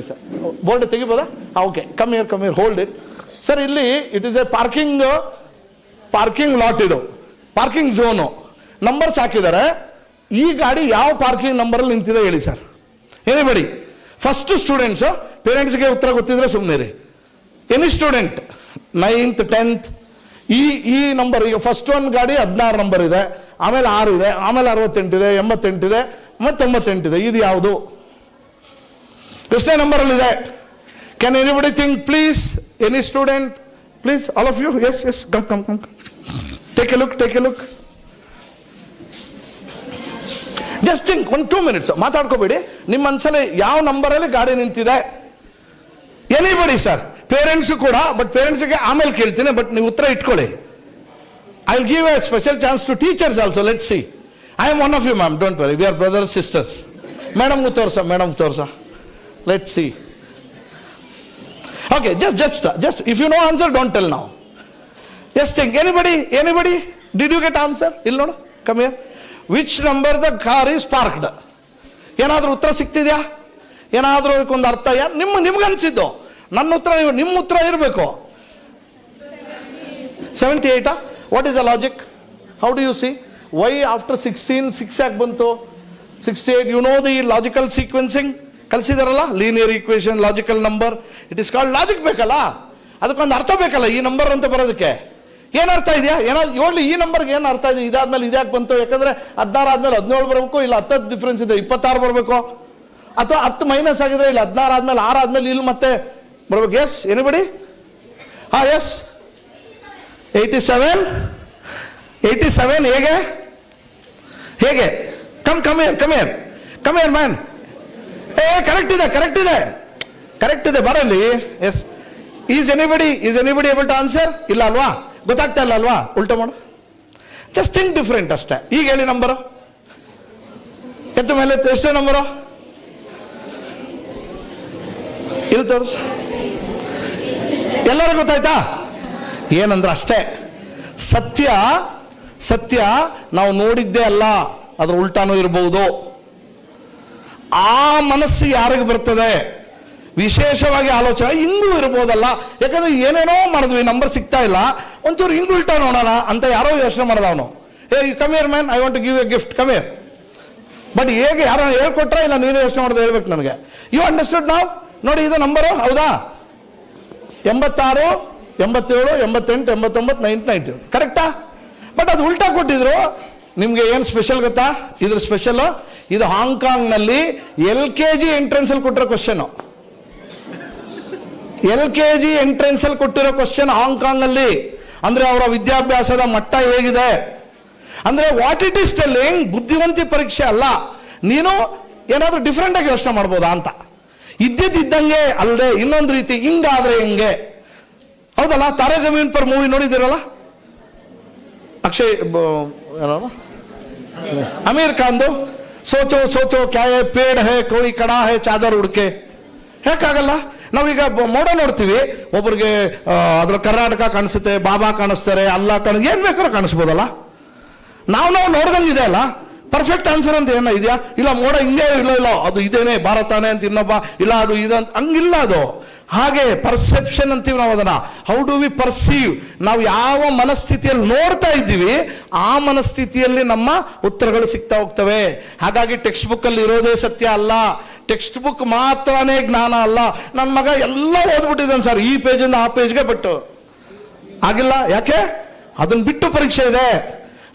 Speaker 2: ಬೋರ್ಡ್ ತೆಗಿಬೋದಾ? Okay, come here hold it sir. ಇಲ್ಲಿ it is a parking lot, ಇದು ಪಾರ್ಕಿಂಗ್ ಝೋನು. ನಂಬರ್ಸ್ ಹಾಕಿದ್ದಾರೆ. ಈ ಗಾಡಿ ಯಾವ ಪಾರ್ಕಿಂಗ್ ನಂಬರಲ್ಲಿ ನಿಂತಿದೆ ಹೇಳಿ ಸರ್. ಎನಿಬಡಿ? ಫಸ್ಟ್ ಸ್ಟೂಡೆಂಟ್ಸ್, ಪೇರೆಂಟ್ಸ್ಗೆ ಉತ್ತರ ಗೊತ್ತಿದ್ರೆ ಸುಮ್ಮನೆ. ಎನಿ ಸ್ಟೂಡೆಂಟ್ 9th 10th ಈ ನಂಬರ್. ಈಗ ಫಸ್ಟ್ ಒಂದು ಗಾಡಿ 16 ನಂಬರ್ ಇದೆ, ಆಮೇಲೆ 6 ಇದೆ, ಆಮೇಲೆ 68 ಇದೆ, 88 ಇದೆ, ಮತ್ತೆ 98 ಇದೆ. ಇದು ಯಾವುದು? ಎಷ್ಟನೇ ನಂಬರ್ ಅಲ್ಲಿ ಇದೆ? Can anybody think please? Any student please? All of you? Yes come take a look. Just think 1-2 minutes. ಮಾತಾಡ್ಕೋಬೇಡಿ. ನಿಮ್ಮ ಮನಸ್ಸಲ್ಲಿ ಯಾವ ನಂಬರಲ್ಲಿ ಗಾಡಿ ನಿಂತಿದೆ? Anybody sir? ಪೇರೆಂಟ್ಸ್ ಕೂಡ, ಬಟ್ ಪೇರೆಂಟ್ಸ್ಗೆ ಆಮೇಲೆ ಕೇಳ್ತೀನಿ, ಬಟ್ ನೀವು ಉತ್ತರ ಇಟ್ಕೊಳ್ಳಿ. I will give a special chance to teachers also. Let see. I am one of you ma'am, don't worry, we are brothers sisters. ಮೇಡಮ್ಗೂ ತೋರ್ಸ. Let see. Okay, just if you know answer, don't tell now. Just think. Anybody? Did you get answer? ಇಲ್ಲಿ ನೋಡು, come here. Which number the car is parked? ಏನಾದ್ರೂ ಉತ್ತರ ಸಿಗ್ತಿದ್ಯಾ? ಏನಾದ್ರೂ ಅದಕ್ಕೊಂದು ಅರ್ಥ? ನಿಮ್ಗೆ ಅನ್ಸಿದ್ದು ನನ್ನ ಉತ್ತರ, ನಿಮ್ಮ ಉತ್ತರ ಇರಬೇಕು. 78? What is the logic? How do you see? Why after 16 6 ಯಾಕೆ ಬಂತು? 68, you know the logical sequencing ಕಲಿಸಿದಾರಲ್ಲ, linear equation, logical number. It is called logic. ಬೇಕಲ್ಲ, ಅದಕ್ಕೊಂದು ಅರ್ಥ ಬೇಕಲ್ಲ. ಈ ನಂಬರ್ ಅಂತ ಬರೋದಕ್ಕೆ ಏನ್ ಅರ್ಥ ಇದೆಯಾ? ಹೇಳಿ, ಈ ನಂಬರ್ಗೆ ಏನು ಅರ್ಥ ಇದೆ? ಇದಾದ್ಮೇಲೆ ಇದ್ಯಾಕೆ ಬಂತು? ಯಾಕಂದ್ರೆ 16 ಆದ್ಮೇಲೆ 17 ಬರಬೇಕು, ಇಲ್ಲ 10 ಡಿಫ್ರೆನ್ಸ್ ಇದೆ 26 ಬರಬೇಕು, ಅಥವಾ 10 ಮೈನಸ್ ಆಗಿದೆ, ಇಲ್ಲ 16 ಆದ್ಮೇಲೆ 6 ಆದ್ಮೇಲೆ ಇಲ್ಲಿ ಮತ್ತೆ ಬರ್ಬೇಕು. S anybody? ಎಸ್ 87 ಹೇಗೆ? Come here man. ಕರೆಕ್ಟ್ ಇದೆ ಬರಲಿ. Yes. Is anybody able to answer? ಇಲ್ಲ ಅಲ್ವಾ? ಗೊತ್ತಾಗ್ತಾ ಇಲ್ಲ ಅಲ್ವಾ? ಉಲ್ಟಾ ಮಾಡು. ಜಸ್ಟ್ ಥಿಂಕ್ ಡಿಫರೆಂಟ್ ಅಷ್ಟೇ. ಈಗ ಹೇಳಿ ನಂಬರು. ಎತ್ತು ಮೇಲೆ ಎಷ್ಟೇ ನಂಬರು? ಇಲ್ಲಿ ತೋರಿಸು. ಎಲ್ಲರೂ ಗೊತ್ತಾಯ್ತಾ? ಏನಂದ್ರೆ ಅಷ್ಟೇ. ಸತ್ಯ ನಾವು ನೋಡಿದ್ದೇ ಅಲ್ಲ, ಅದ್ರ ಉಲ್ಟಾನೂ ಇರಬಹುದು. ಆ ಮನಸ್ಸು ಯಾರಿಗೆ ಬರ್ತದೆ, ವಿಶೇಷವಾಗಿ ಆಲೋಚನೆ ಹಿಂಗೂ ಇರ್ಬೋದಲ್ಲ. ಯಾಕಂದ್ರೆ ಏನೇನೋ ಮಾಡಿದ್ವಿ, ನಂಬರ್ ಸಿಗ್ತಾ ಇಲ್ಲ, ಒಂಚೂರು ಹಿಂಗ್ ಉಲ್ಟಾ ನೋಡೋಣ ಅಂತ ಯಾರೋ ಯೋಚನೆ ಮಾಡಿದ ಅವನು. Come here man, I want to give a gift, come here. But ಹೇಗೆ, ಯಾರೋ ಹೇಳ್ಕೊಟ್ರೆ ಇಲ್ಲ ನೀನು ಯೋಚನೆ ಮಾಡೋದು ಹೇಳ್ಬೇಕು ನನಗೆ. ಯು ಅಂಡರ್ಸ್ಟುಡ್ ನಾವು? ನೋಡಿ, ಇದು ನಂಬರು ಹೌದಾ? 86, 87, 88, 89, 90 ಕರೆಕ್ಟಾ? ಬಟ್ ಅದು ಉಲ್ಟಾ ಕೊಟ್ಟಿದ್ರು. ನಿಮ್ಗೆ ಏನು ಸ್ಪೆಷಲ್ ಗೊತ್ತಾ? ಇದ್ರ ಸ್ಪೆಷಲ್ ಇದು ಹಾಂಗ್ಕಾಂಗ್ ನಲ್ಲಿ LKG ಎಂಟ್ರೆನ್ಸ್ ಅಲ್ಲಿ ಕೊಟ್ಟಿರೋ ಕ್ವಶನ್. LKG ಎಂಟ್ರೆನ್ಸ್ ಅಲ್ಲಿ ಕೊಟ್ಟಿರೋ ಕ್ವಶನ್ ಹಾಂಗ್ಕಾಂಗ್ ಅಲ್ಲಿ. ಅಂದ್ರೆ ಅವರ ವಿದ್ಯಾಭ್ಯಾಸದ ಮಟ್ಟ ಹೇಗಿದೆ ಅಂದ್ರೆ, ವಾಟ್ ಇಟ್ ಇಸ್ ಟೆಲ್ಲಿಂಗ್, ಬುದ್ಧಿವಂತಿ ಪರೀಕ್ಷೆ ಅಲ್ಲ. ನೀನು ಏನಾದ್ರೂ ಡಿಫ್ರೆಂಟ್ ಆಗಿ ಯೋಚನೆ ಮಾಡ್ಬೋದಾ ಅಂತ. ಇದ್ದಂಗೆ ಅಲ್ಲದೆ ಇನ್ನೊಂದು ರೀತಿ, ಹಿಂಗಾದ್ರೆ ಹೆಂಗೆ? ಹೌದಲ್ಲ? ತಾರೆ ಜಮೀನ್ ಪರ್ ಮೂವಿ ನೋಡಿದಿರಲ್ಲ, ಅಕ್ಷಯ್ ಅಮೀರ್ ಖಾನ್ದು. ಸೋಚೋ ಕ್ಯಾ ಹೈ ಪೇಡ್ ಹೈ ಕೋಯಿ ಕಡಾ ಹೈ ಚಾದರ್ ಉಡ್ಕೆ. ಯಾಕಾಗಲ್ಲ? ನಾವೀಗ ಮೋಡ ನೋಡ್ತೀವಿ, ಒಬ್ರಿಗೆ ಅದ್ರ ಕರ್ನಾಟಕ ಕಾಣಿಸುತ್ತೆ, ಬಾಬಾ ಕಾಣಿಸ್ತಾರೆ, ಅಲ್ಲ ಏನ್ ಬೇಕಾದ್ರೂ ಕಾಣಿಸ್ಬೋದಲ್ಲ. ನಾವು ನೋಡ್ದಂಗಿದೆ ಅಲ್ಲ. ಪರ್ಫೆಕ್ಟ್ ಆನ್ಸರ್ ಅಂತ ಏನೋ ಇದೆಯಾ? ಇಲ್ಲ, ಮೋಡ ಹಿಂಗೆ ಇಲ್ಲ ಅದು ಇದೇನೆ ಭಾರತಾನೆ ಅಂತ ಇನ್ನೊಬ್ಬ, ಇಲ್ಲ ಅದು ಇದಂತ, ಹಂಗಿಲ್ಲ ಅದು. ಹಾಗೆ ಪರ್ಸೆಪ್ಷನ್ ಅಂತೀವಿ ನಾವು ಅದನ್ನ. How do we perceive? ನಾವು ಯಾವ ಮನಸ್ಥಿತಿಯಲ್ಲಿ ನೋಡ್ತಾ ಇದ್ದೀವಿ, ಆ ಮನಸ್ಥಿತಿಯಲ್ಲಿ ನಮ್ಮ ಉತ್ತರಗಳು ಸಿಗ್ತಾ ಹೋಗ್ತವೆ. ಹಾಗಾಗಿ ಟೆಕ್ಸ್ಟ್ ಬುಕ್ ಅಲ್ಲಿ ಇರೋದೇ ಸತ್ಯ ಅಲ್ಲ, ಟೆಕ್ಸ್ಟ್ ಬುಕ್ ಮಾತ್ರನೇ ಜ್ಞಾನ ಅಲ್ಲ. ನನ್ನ ಮಗ ಎಲ್ಲ ಓದ್ಬಿಟ್ಟಿದ್ದಾನೆ ಸರ್, ಈ ಪೇಜಿಂದ ಆ ಪೇಜ್ಗೆ, ಬಟ್ ಆಗಿಲ್ಲ. ಯಾಕೆ? ಅದನ್ನ ಬಿಟ್ಟು ಪರೀಕ್ಷೆ ಇದೆ,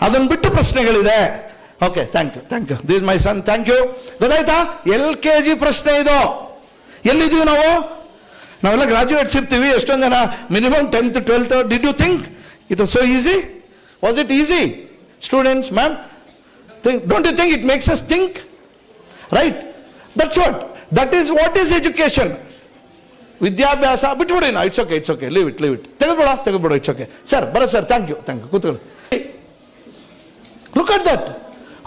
Speaker 2: ಅದನ್ನ ಬಿಟ್ಟು ಪ್ರಶ್ನೆಗಳಿದೆ. Okay, thank you. This my son, thank you. ಗೊತ್ತಾಯ್ತಾ? LKG ಪ್ರಶ್ನೆ ಇದು. ಎಲ್ಲಿದ್ದೀವಿ ನಾವು? ನಾವೆಲ್ಲ ಗ್ರಾಜುಯೇಟ್ಸ್ ಇರ್ತೀವಿ. ಎಷ್ಟೊಂದು ಜನ minimum 10th 12th. Did you think it was so easy? Was it easy? Students, ma'am, don't you think it makes us think? Right? That is what is education. ವಿದ್ಯಾಭ್ಯಾಸ ಬಿಟ್ಬಿಡಿ ನಾ. It's okay, leave it. ತೆಗೆದ್ಬಿಡ, it's okay. Sir, sir, thank you. ಕೂತ್ಕೊಳ್ಳಿ. Look at that.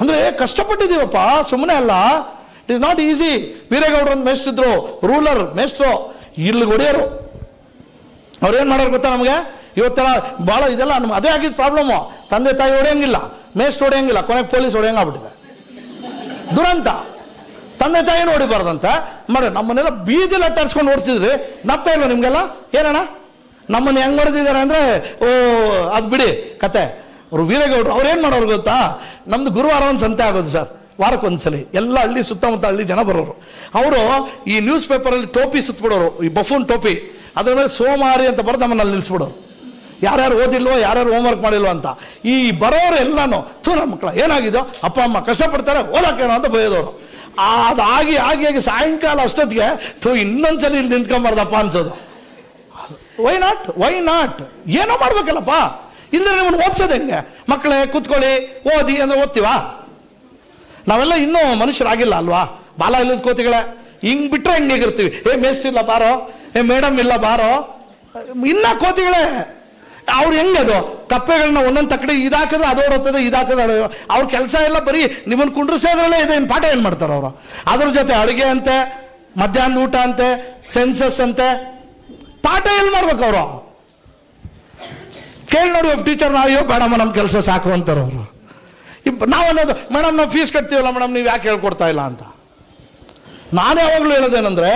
Speaker 2: ಅಂದ್ರೆ ಕಷ್ಟಪಟ್ಟಿದ್ದೀವಪ್ಪ, ಸುಮ್ಮನೆ ಅಲ್ಲ. It is not easy. ವೀರೇಗೌಡರು ಒಂದು ಮೇಷ್ಟ್ರು ಇದ್ರು, ರೂಲರ್ ಮೇಷ್ಟ್ರು, ಇಲ್ಲಿ ಹೊಡೆಯರು. ಅವ್ರೇನ್ ಮಾಡೋರು ಗೊತ್ತಾ ನಮಗೆ? ಇವತ್ತೆಲ್ಲ ಬಹಳ ಇದೆಲ್ಲ ಅದೇ ಆಗಿದ್ದು ಪ್ರಾಬ್ಲಮ್ಮು. ತಂದೆ ತಾಯಿ ಹೊಡೆಯಂಗಿಲ್ಲ, ಮೇಷ್ಟ್ರು ಹೊಡೆಯಂಗಿಲ್ಲ, ಕೊನೆಗೆ ಪೊಲೀಸ್ ಹೊಡೆಯಂಗಾಗ್ಬಿಟ್ಟಿದೆ. ದುರಂತ. ತಂದೆ ತಾಯಿನೂ ಹೊಡಿಬಾರ್ದಂತ ಮಾಡಿ ನಮ್ಮನ್ನೆಲ್ಲ ಬೀದಿಲಿ ಅಟ್ಟಾಡ್ಸ್ಕೊಂಡು ಓಡಿಸಿದ್ರಿ. ನಪ್ಪ ಇಲ್ವ ನಿಮ್ಗೆಲ್ಲ? ಏನಣ್ಣ ನಮ್ಮನ್ನ ಹೆಂಗ್ ಹೊಡೆದಿದ್ದಾರೆ ಅಂದ್ರೆ, ಅದು ಬಿಡಿ ಕತೆ. ಅವರು ವೀರೇಗೌಡರು ಅವ್ರೇನ್ ಮಾಡೋರು ಗೊತ್ತಾ? ನಮ್ದು ಗುರುವಾರ ಒಂದು ಸಂತೆ ಆಗೋದು ಸರ್, ವಾರಕ್ಕೊಂದ್ಸಲಿ. ಎಲ್ಲ ಹಳ್ಳಿ ಸುತ್ತಮುತ್ತ ಹಳ್ಳಿ ಜನ ಬರೋರು. ಅವರು ಈ ನ್ಯೂಸ್ ಪೇಪರಲ್ಲಿ ಟೋಪಿ ಸುತ್ತಬಿಡೋರು, ಈ ಬಫೂನ್ ಟೋಪಿ. ಅದ್ರ ಮೇಲೆ ಸೋಮಾರಿ ಅಂತ ಬರೆದು ನಮ್ಮನ್ನಲ್ಲಿ ನಿಲ್ಲಿಸ್ಬಿಡೋರು. ಯಾರ್ಯಾರು ಓದಿಲ್ವೋ, ಯಾರ್ಯಾರು ಹೋಮ್ವರ್ಕ್ ಮಾಡಿಲ್ವೋ ಅಂತ. ಈ ಬರೋರು ಎಲ್ಲಾನು ನನ್ನ ಮಕ್ಕಳ ಏನಾಗಿದೋ, ಅಪ್ಪ ಅಮ್ಮ ಕಷ್ಟಪಡ್ತಾರೆ, ಓದಾಕೇನೋ ಅಂತ ಬೈಯೋದವರು. ಅದಾಗಿ ಸಾಯಂಕಾಲ ಅಷ್ಟೊತ್ತಿಗೆ ಇನ್ನೊಂದ್ಸಲಿ ಇಲ್ಲಿ ನಿಂತ್ಕೊಂಬಾರ್ದಪ್ಪ ಅನ್ಸೋದು. Why not? ಏನೋ ಮಾಡ್ಬೇಕಲ್ಲಪ್ಪ. ಇಲ್ಲದ್ರೆ ನಿಮ್ಮನ್ನು ಓದಿಸೋದು ಹೆಂಗೆ? ಮಕ್ಕಳೇ ಕೂತ್ಕೊಳ್ಳಿ ಓದಿ ಅಂದ್ರೆ ಓದ್ತೀವಾ? ನಾವೆಲ್ಲ ಇನ್ನೂ ಮನುಷ್ಯರಾಗಿಲ್ಲ ಅಲ್ವಾ? ಬಾಲ ಇಲ್ಲದ ಕೋತಿಗಳೇ. ಹಿಂಗ್ ಬಿಟ್ರೆ ಹೆಂಗಿರ್ತೀವಿ? ಮೇಸ್ಟ್ ಇಲ್ಲ ಬಾರೋ, ಮೇಡಮ್ ಇಲ್ಲ ಬಾರೋ, ಇನ್ನ ಕೋತಿಗಳೇ. ಅವ್ರು ಹೆಂಗದು ಕಪ್ಪೆಗಳನ್ನ ಒಂದೊಂದು ತಕ್ಕಡಿ ಇದಾಕಿದ್ರೆ ಅದು ಓಡುತ್ತದೆ, ಇದಾಕಿದ್ರೆ ಅವ್ರ ಕೆಲಸ ಎಲ್ಲ ಬರೀ ನಿಮ್ಮನ್ನು ಕುಂಡ್ರಿಸೋದ್ರಲ್ಲೇ ಇದೆ. ಇನ್ನು ಪಾಠ ಏನು ಮಾಡ್ತಾರೆ ಅವರು? ಅದ್ರ ಜೊತೆ ಅಡುಗೆ ಅಂತೆ, ಮಧ್ಯಾಹ್ನದ ಊಟ ಅಂತೆ, ಸೆನ್ಸಸ್ ಅಂತೆ. ಪಾಠ ಎಲ್ಲಿ ಮಾಡ್ಬೇಕು ಅವರು? ಕೇಳಿ ನೋಡಿ ಒಬ್ಬ ಟೀಚರ್, ಅಯ್ಯೋ ಬೇಡಮ್ಮ ನಮ್ಮ ಕೆಲಸ ಸಾಕು ಅಂತಾರೆ ಅವರು. ನಾವು ಅನ್ನೋದು, ಮೇಡಮ್ ನಾವು ಫೀಸ್ ಕಟ್ತೀವಲ್ಲ ಮೇಡಮ್, ನೀವು ಯಾಕೆ ಹೇಳ್ಕೊಡ್ತಾ ಇಲ್ಲ ಅಂತ. ನಾನು ಯಾವಾಗಲೂ ಹೇಳೋದೇನೆಂದ್ರೆ,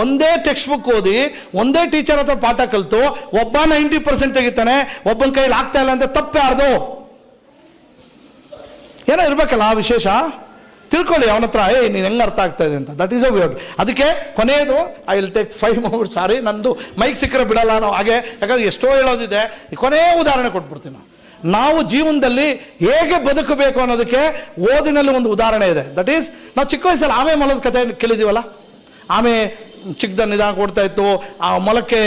Speaker 2: ಒಂದೇ ಟೆಕ್ಸ್ಟ್ ಬುಕ್ ಓದಿ ಒಂದೇ ಟೀಚರ್ ಹತ್ರ ಪಾಠ ಕಲಿತು ಒಬ್ಬ 90% ತೆಗಿತಾನೆ, ಒಬ್ಬನ ಕೈಲಿ ಆಗ್ತಾ ಇಲ್ಲ ಅಂತ ತಪ್ಪೇ ಯಾರ್ದು? ಏನೋ ಇರ್ಬೇಕಲ್ಲ ಆ ವಿಶೇಷ. ತಿಳ್ಕೊಳ್ಳಿ ಅವನ ಹತ್ರ, ನೀನು ಹೆಂಗೆ ಅರ್ಥ ಆಗ್ತಾ ಇದೆ ಅಂತ. That is a word. ಅದಕ್ಕೆ ಕೊನೆಯದು, ಐ ವಿಲ್ ಟೇಕ್ 5 more. ಸಾರಿ, ನಂದು ಮೈಕ್ ಸಿಕ್ಕರೆ ಬಿಡಲ್ಲ ನಾವು ಹಾಗೆ, ಯಾಕಂದ್ರೆ ಎಷ್ಟೋ ಹೇಳೋದಿದೆ. ಕೊನೆಯ ಉದಾಹರಣೆ ಕೊಟ್ಬಿಡ್ತೀನಿ. ನಾವು ಜೀವನದಲ್ಲಿ ಹೇಗೆ ಬದುಕಬೇಕು ಅನ್ನೋದಕ್ಕೆ ಓದಿನಲ್ಲಿ ಒಂದು ಉದಾಹರಣೆ ಇದೆ. ದಟ್ ಈಸ್, ನಾವು ಚಿಕ್ಕ ವಯಸ್ಸಲ್ಲಿ ಆಮೆ ಮೊಲದ ಕತೆ ಕೇಳಿದೀವಲ್ಲ. ಆಮೆ ಚಿಕ್ಕದ ನಿಧಾನ ಓಡ್ತಾ ಇತ್ತು, ಆ ಮೊಲಕ್ಕೆ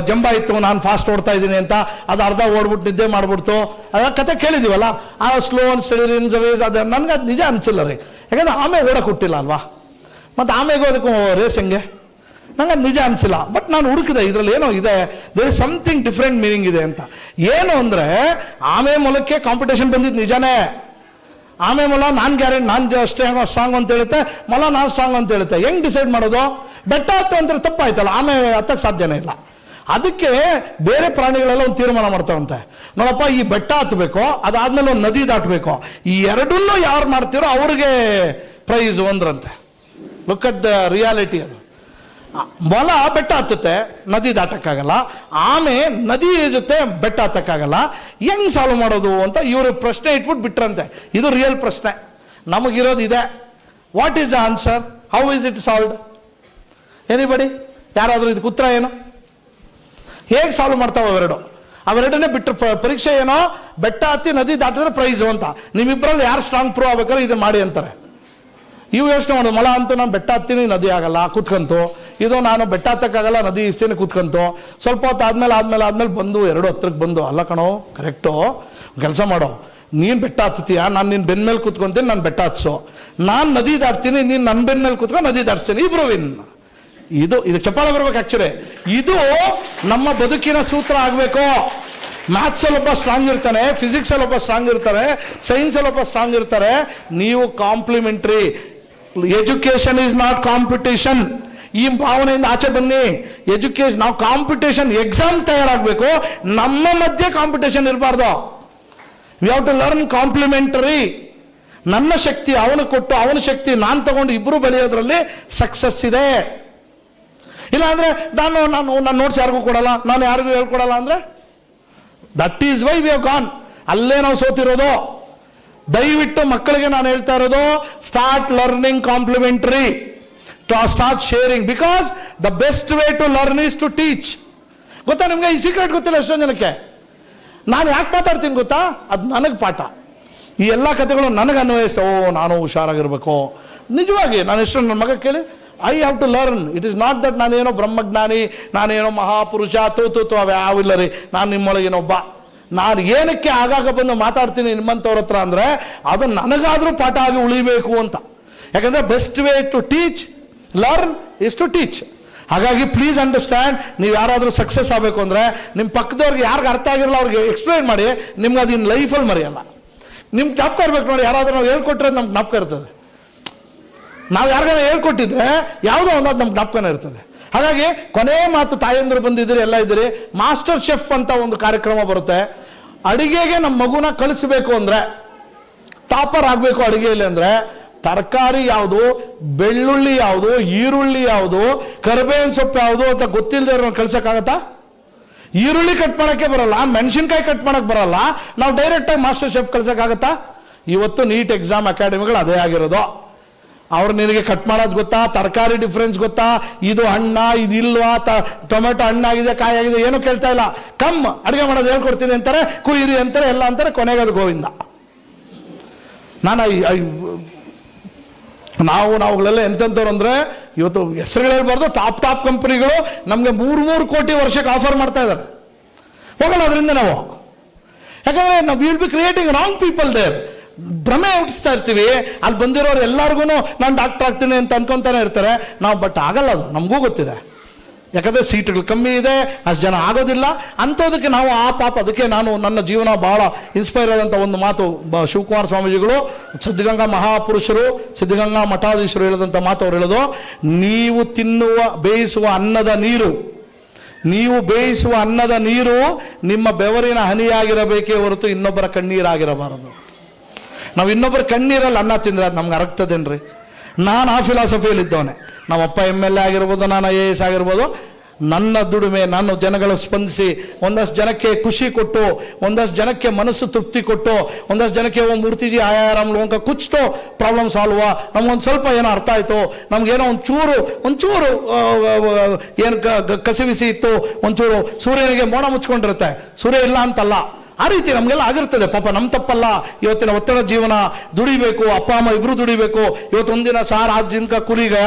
Speaker 2: ಜಂಬ ಇತ್ತು, ನಾನು ಫಾಸ್ಟ್ ಓಡ್ತಾ ಇದ್ದೀನಿ ಅಂತ. ಅದು ಅರ್ಧ ಓಡ್ಬಿಟ್ಟು ನಿದ್ದೆ ಮಾಡ್ಬಿಡ್ತು. ಅದ ಕತೆ ಕೇಳಿದೀವಲ್ಲ. ಆ slow and steady in the ways. ಅದು ನನ್ಗೆ ಅದು ನಿಜ ಅನ್ಸಿಲ್ಲ ರೀ, ಯಾಕಂದ್ರೆ ಆಮೆ ಓಡಕ್ ಹುಟ್ಟಿಲ್ಲ ಅಲ್ವಾ. ಮತ್ತೆ ಆಮೆಗೂ ಅದಕ್ಕೂ ರೇಸ್ ಹೆಂಗೆ? ನಂಗೆ ಅದು ನಿಜ ಅನ್ಸಿಲ್ಲ. ಬಟ್ ನಾನು ಹುಡುಕಿದೆ, ಇದರಲ್ಲಿ ಏನೋ ಇದೆ, there is something different meaning ಇದೆ ಅಂತ. ಏನು ಅಂದ್ರೆ, ಆಮೆ ಮೊಲಕ್ಕೆ ಕಾಂಪಿಟೇಷನ್ ಬಂದಿದ್ದು ನಿಜಾನೇ. ಆಮೆ ಮೊಲ ನಾನು ಗ್ಯಾರಂಟಿ, ನಾನು ಸ್ಟ್ರಾಂಗ್ ಅಂತ ಹೇಳುತ್ತೆ, ಮೊಲ ನಾನು ಸ್ಟ್ರಾಂಗ್ ಅಂತ ಹೇಳುತ್ತೆ. ಹೆಂಗ್ ಡಿಸೈಡ್ ಮಾಡೋದು? ಬೆಟ್ಟ ಹತ್ತು ಅಂದ್ರೆ ತಪ್ಪಾಯ್ತಲ್ಲ, ಆಮೆ ಹತ್ತಕ್ಕೆ ಸಾಧ್ಯನೇ ಇಲ್ಲ. ಅದಕ್ಕೆ ಬೇರೆ ಪ್ರಾಣಿಗಳೆಲ್ಲ ಒಂದು ತೀರ್ಮಾನ ಮಾಡ್ತಾವಂತೆ, ನೋಡಪ್ಪ ಈ ಬೆಟ್ಟ ಹತ್ತಬೇಕು, ಅದಾದ್ಮೇಲೆ ಒಂದು ನದಿ ದಾಟಬೇಕು, ಈ ಎರಡನ್ನೂ ಯಾರು ಮಾಡ್ತೀರೋ ಅವ್ರಿಗೆ ಪ್ರೈಸ್ ಒಂದ್ರಂತೆ. Look at the reality. ಅದು ಮೊಲ ಬೆಟ್ಟ ಹತ್ತುತ್ತೆ, ನದಿ ದಾಟಕ್ಕಾಗಲ್ಲ. ಆಮೆ ನದಿ ಜೊತೆ ಬೆಟ್ಟ ಹತ್ತಕ್ಕಾಗಲ್ಲ. ಹೆಂಗ್ ಸಾಲ್ವ್ ಮಾಡೋದು ಅಂತ ಇವರು ಪ್ರಶ್ನೆ ಇಟ್ಬಿಟ್ಟು ಬಿಟ್ರಂತೆ. ಇದು ರಿಯಲ್ ಪ್ರಶ್ನೆ. ನಮಗಿರೋದು ಇದೆ. What is the answer? How is it solved? Anybody? ಯಾರಾದ್ರೂ ಇದಕ್ಕೆ ಉತ್ತರ ಏನು? ಹೇಗೆ ಸಾಲ್ವ್ ಮಾಡ್ತಾವ ಅವೆರಡನ್ನೇ ಬಿಟ್ಟರು. ಪರೀಕ್ಷೆ ಏನೋ, ಬೆಟ್ಟ ಹತ್ತಿ ನದಿ ದಾಟಿದ್ರೆ ಪ್ರೈಸು ಅಂತ. ನಿಮ್ಮಿಬ್ಬರಲ್ಲಿ ಯಾರು ಸ್ಟ್ರಾಂಗ್ ಪ್ರೂವ್ ಆಗ್ಬೇಕಾದ್ರೆ ಇದು ಮಾಡಿ ಅಂತಾರೆ. ಇವು ಯೋಚನೆ ಮಾಡೋದು, ಮೊಲ ಅಂತೂ ನಾನು ಬೆಟ್ಟ ಹತ್ತೀನಿ, ನದಿ ಆಗಲ್ಲ, ಕೂತ್ಕಂತು. ಇದು ನಾನು ಬೆಟ್ಟ ಹತ್ತಕ್ಕಾಗಲ್ಲ, ನದಿ ಇಷ್ಟೇನೆ ಕೂತ್ಕಂತು. ಸ್ವಲ್ಪ ಹೊತ್ತು ಆದ್ಮೇಲೆ ಬಂದು 2 ಹತ್ರಕ್ಕೆ ಬಂದು, ಅಲ್ಲ ಕಣೋ ಕರೆಕ್ಟು, ಕೆಲಸ ಮಾಡೋ, ನೀನು ಬೆಟ್ಟ ಹತ್ತೀಯ, ನಾನು ನಿನ್ನ ಬೆನ್ನ ಮೇಲೆ ಕೂತ್ಕೊಂತೀನಿ, ನಾನು ಬೆಟ್ಟ ಹತ್ಸು. ನಾನು ನದಿ ದಾಟ್ತೀನಿ, ನೀನು ನನ್ನ ಬೆನ್ನ ಮೇಲೆ ಕೂತ್ಕೊಂಡು ನದಿ ದಾಟ್ತೀನಿ, ಇಬ್ರು ವಿನ್. ಇದು ಚಪ್ಪಾಳೆ ಬರ್ಬೇಕು. ಆಕ್ಚುಲಿ ಇದು ನಮ್ಮ ಬದುಕಿನ ಸೂತ್ರ ಆಗಬೇಕು. ಮ್ಯಾಥ್ಸ್ ಅಲ್ಲಿ ಒಬ್ಬ ಸ್ಟ್ರಾಂಗ್ ಇರ್ತಾನೆ, ಫಿಸಿಕ್ಸ್ ಅಲ್ಲಿ ಒಬ್ಬ ಸ್ಟ್ರಾಂಗ್ ಇರ್ತಾರೆ, ಸೈನ್ಸ್ ಅಲ್ಲಿ ಒಬ್ಬ ಸ್ಟ್ರಾಂಗ್ ಇರ್ತಾರೆ. ನೀವು complementary. Education is not competition. ಈ ಭಾವನೆಯಿಂದ ಆಚೆ ಬನ್ನಿ. ಎಜುಕೇಶನ್, ನಾವು ಕಾಂಪಿಟೇಷನ್, ಎಕ್ಸಾಮ್ ತಯಾರಾಗಬೇಕು, ನಮ್ಮ ಮಧ್ಯೆ ಕಾಂಪಿಟೇಷನ್ ಇರಬಾರ್ದು. We have to learn complementary. ನನ್ನ ಶಕ್ತಿ ಅವನು ಕೊಟ್ಟು, ಅವನ ಶಕ್ತಿ ನಾನು ತಗೊಂಡು ಇಬ್ರು ಬೆಳೆಯೋದ್ರಲ್ಲಿ ಸಕ್ಸಸ್ ಇದೆ. ಇಲ್ಲ ಅಂದ್ರೆ ನಾನು ನೋಟ್ಸ್ ಯಾರಿಗೂ ಕೊಡಲ್ಲ, ನಾನು ಯಾರಿಗೂ ಹೇಳ್ಕೊಡಲ್ಲ ಅಂದ್ರೆ, that is why we have gone. ಅಲ್ಲೇ ನಾವು ಸೋತಿರೋದು. ದಯವಿಟ್ಟು ಮಕ್ಕಳಿಗೆ ನಾನು ಹೇಳ್ತಾ ಇರೋದು, start learning complementary, start sharing, because the best way to learn is to teach. ಗೊತ್ತಾ ನಿಮ್ಗೆ ಈ ಸೀಕ್ರೆಟ್? ಗೊತ್ತಿಲ್ಲ ಎಷ್ಟೊಂದು ಜನಕ್ಕೆ. ನಾನು ಯಾಕೆ ಮಾತಾಡ್ತೀನಿ ಗೊತ್ತಾ? ಅದು ನನಗೆ ಪಾಠ. ಈ ಎಲ್ಲ ಕಥೆಗಳು ನನಗೆ ಅನ್ವಯಿಸ್ತೋ, ನಾನು ಹುಷಾರಾಗಿರ್ಬೇಕು. ನಿಜವಾಗಿ ನಾನು ಎಷ್ಟು ನನ್ನ ಮಗ ಕೇಳಿ, I have to learn. It is not that ನಾನೇನೋ ಬ್ರಹ್ಮಜ್ಞಾನಿ, ನಾನೇನೋ ಮಹಾಪುರುಷ, ತೂ ಅವು ಯಾವಿಲ್ಲ ರೀ. ನಾನು ನಿಮ್ಮೊಳಗಿನೊಬ್ಬ. ನಾನು ಏನಕ್ಕೆ ಆಗಾಗ ಬಂದು ಮಾತಾಡ್ತೀನಿ ನಿಮ್ಮಂಥವ್ರ ಹತ್ರ ಅಂದರೆ, ಅದು ನನಗಾದರೂ ಪಾಠ ಆಗಿ ಉಳಿಬೇಕು ಅಂತ. ಯಾಕಂದರೆ best way to teach learn is to teach. ಹಾಗಾಗಿ ಪ್ಲೀಸ್ ಅಂಡರ್ಸ್ಟ್ಯಾಂಡ್, ನೀವು ಯಾರಾದರೂ ಸಕ್ಸಸ್ ಆಗಬೇಕು ಅಂದರೆ ನಿಮ್ಮ ಪಕ್ಕದವ್ರಿಗೆ ಯಾರಿಗೆ ಅರ್ಥ ಆಗಿರಲ್ಲ ಅವ್ರಿಗೆ ಎಕ್ಸ್ಪ್ಲೈನ್ ಮಾಡಿ. ನಿಮ್ಗೆ ಅದು ಇನ್ನು ಲೈಫಲ್ಲಿ ಮರೆಯಲ್ಲ. ನಿಮ್ಗೆ ಜ್ಞಾಪಕ ಇರ್ಬೇಕು ನೋಡಿ, ಯಾರಾದರೂ ನಾವು ಹೇಳ್ಕೊಟ್ರೆ ನಮ್ಗೆ ಜ್ಞಾಪಕ ಇರ್ತದೆ. ನಾವು ಯಾರಿಗಾರ ಹೇಳ್ಕೊಟ್ಟಿದ್ರೆ ಯಾವುದೋ ಒಂದು ನಮ್ಗೆ ಜ್ಞಾಪಕನೇ ಇರ್ತದೆ. ಹಾಗಾಗಿ ಕೊನೆ ಮಾತು, ತಾಯಂದ್ರು ಬಂದಿದ್ದೀರಿ, ಎಲ್ಲ ಇದ್ದೀರಿ. ಮಾಸ್ಟರ್ ಶೆಫ್ ಅಂತ ಒಂದು ಕಾರ್ಯಕ್ರಮ ಬರುತ್ತೆ. ಅಡಿಗೆಗೆ ನಮ್ಮ ಮಗುನ ಕಳಿಸ್ಬೇಕು ಅಂದರೆ, ಟಾಪರ್ ಆಗಬೇಕು ಅಡಿಗೆಯಲ್ಲಿ ಅಂದರೆ, ತರಕಾರಿ ಯಾವುದು, ಬೆಳ್ಳುಳ್ಳಿ ಯಾವುದು, ಈರುಳ್ಳಿ ಯಾವುದು, ಕರಿಬೇವಿನ ಸೊಪ್ಪು ಯಾವುದು ಅಂತ ಗೊತ್ತಿಲ್ಲದೆ ಕಳ್ಸೋಕ್ಕಾಗತ್ತಾ? ಈರುಳ್ಳಿ ಕಟ್ ಮಾಡೋಕ್ಕೆ ಬರಲ್ಲ, ಮೆಣಸಿನ್ಕಾಯಿ ಕಟ್ ಮಾಡೋಕ್ಕೆ ಬರಲ್ಲ, ನಾವು ಡೈರೆಕ್ಟಾಗಿ ಮಾಸ್ಟರ್ ಶೆಫ್ ಕಳ್ಸೋಕ್ಕಾಗತ್ತಾ? ಇವತ್ತು ನೀಟ್ ಎಕ್ಸಾಮ್ ಅಕಾಡೆಮಿಗಳು ಅದೇ ಆಗಿರೋದು. ಅವ್ರು ನಿನಗೆ ಕಟ್ ಮಾಡೋದು ಗೊತ್ತಾ, ತರಕಾರಿ ಡಿಫ್ರೆನ್ಸ್ ಗೊತ್ತಾ, ಇದು ಹಣ್ಣ ಇದು ಇಲ್ವಾ, ಟೊಮೆಟೊ ಹಣ್ಣಾಗಿದೆ ಕಾಯಾಗಿದೆ ಏನು ಕೇಳ್ತಾ ಇಲ್ಲ. ಕಮ್ ಅಡುಗೆ ಮಾಡೋದು ಹೇಳ್ಕೊಡ್ತೀನಿ ಅಂತಾರೆ, ಕುಯ್ಯಿರಿ ಅಂತಾರೆ, ಎಲ್ಲ ಅಂತಾರೆ, ಕೊನೆಗೆ ಅದು ಗೋವಿಂದ. ನಾವುಗಳೆಲ್ಲ ಎಂತೆಂಥವ್ರು ಅಂದರೆ, ಇವತ್ತು ಹೆಸರುಗಳು ಹೇಳ್ಬಾರ್ದು, ಟಾಪ್ ಕಂಪನಿಗಳು ನಮಗೆ 3 ಕೋಟಿ ವರ್ಷಕ್ಕೆ ಆಫರ್ ಮಾಡ್ತಾ ಇದ್ದಾರೆ. ಹೋಗಲ್ಲ ಅದರಿಂದ ನಾವು. ಯಾಕಂದರೆ ನಾವು will be creating wrong people there. ಭ್ರಮೆ ಹುಟ್ಟಿಸ್ತಾ ಇರ್ತೀವಿ. ಅಲ್ಲಿ ಬಂದಿರೋರು ಎಲ್ಲರಿಗೂ ನಾನು ಡಾಕ್ಟರ್ ಆಗ್ತೀನಿ ಅಂತ ಅನ್ಕೊಂತಾನೆ ಇರ್ತಾರೆ ನಾವು. ಬಟ್ ಆಗಲ್ಲ, ಅದು ನಮಗೂ ಗೊತ್ತಿದೆ. ಯಾಕಂದರೆ ಸೀಟ್ಗಳು ಕಮ್ಮಿ ಇದೆ, ಅಷ್ಟು ಜನ ಆಗೋದಿಲ್ಲ. ಅಂಥದಕ್ಕೆ ನಾವು ಅದಕ್ಕೆ ನಾನು ನನ್ನ ಜೀವನ ಬಹಳ ಇನ್ಸ್ಪೈರ್ ಆದಂಥ ಒಂದು ಮಾತು ಶಿವಕುಮಾರ ಸ್ವಾಮೀಜಿಗಳು, ಸಿದ್ಧಗಂಗಾ ಮಹಾಪುರುಷರು, ಸಿದ್ಧಗಂಗಾ ಮಠಾಧೀಶರು ಹೇಳಿದಂಥ ಮಾತು. ಅವ್ರು ಹೇಳೋದು, ನೀವು ಬೇಯಿಸುವ ಅನ್ನದ ನೀರು ನಿಮ್ಮ ಬೆವರಿನ ಹನಿಯಾಗಿರಬೇಕೇ ಹೊರತು ಇನ್ನೊಬ್ಬರ ಕಣ್ಣೀರಾಗಿರಬಾರದು. ನಾವು ಇನ್ನೊಬ್ಬರ ಕಣ್ಣೀರಲ್ಲಿ ಅನ್ನ ತಿಂದರೆ ಅದು ನಮ್ಗೆ ಅರಗ್ತದೇನ್ರಿ? ನಾನು ಆ ಫಿಲಾಸಫಿಯಲ್ಲಿ ಇದ್ದವನೇ. ನಮ್ಮ ಅಪ್ಪ MLA ಆಗಿರ್ಬೋದು, ನಾನು IAS ಆಗಿರ್ಬೋದು. ನನ್ನ ದುಡಿಮೆ, ನಾನು ಜನಗಳು ಸ್ಪಂದಿಸಿ ಒಂದಷ್ಟು ಜನಕ್ಕೆ ಖುಷಿ ಕೊಟ್ಟು, ಒಂದಷ್ಟು ಜನಕ್ಕೆ ಮನಸ್ಸು ತೃಪ್ತಿ ಕೊಟ್ಟು, ಒಂದಷ್ಟು ಜನಕ್ಕೆ ಮೂರ್ತಿಜಿ ಆಯಾರಾಮ್ ಲೋಂಕ ಕುಚ್ತೋ ಪ್ರಾಬ್ಲಮ್ ಸಾಲ್ವ, ನಮ್ಗೊಂದು ಸ್ವಲ್ಪ ಏನೋ ಅರ್ಥ ಆಯಿತು, ನಮ್ಗೇನೋ ಒಂಚೂರು ಏನು ಕಸಿವಿಸಿ ಇತ್ತು, ಒಂಚೂರು ಸೂರ್ಯನಿಗೆ ಮೋಡ ಮುಚ್ಕೊಂಡಿರುತ್ತೆ, ಸೂರ್ಯ ಇಲ್ಲ ಅಂತಲ್ಲ, ಆ ರೀತಿ ನಮಗೆಲ್ಲ ಆಗಿರ್ತದೆ. ಪಾಪ ನಮ್ಮ ತಪ್ಪಲ್ಲ. ಇವತ್ತಿನ ಒತ್ತಡ ಜೀವನ, ದುಡಿಬೇಕು, ಅಪ್ಪ ಅಮ್ಮ ಇಬ್ರು ದುಡಿಬೇಕು. ಇವತ್ತು ಒಂದಿನ ಸಾರ್ 8 ದಿನಕ ಕೂಲಿಗಯ,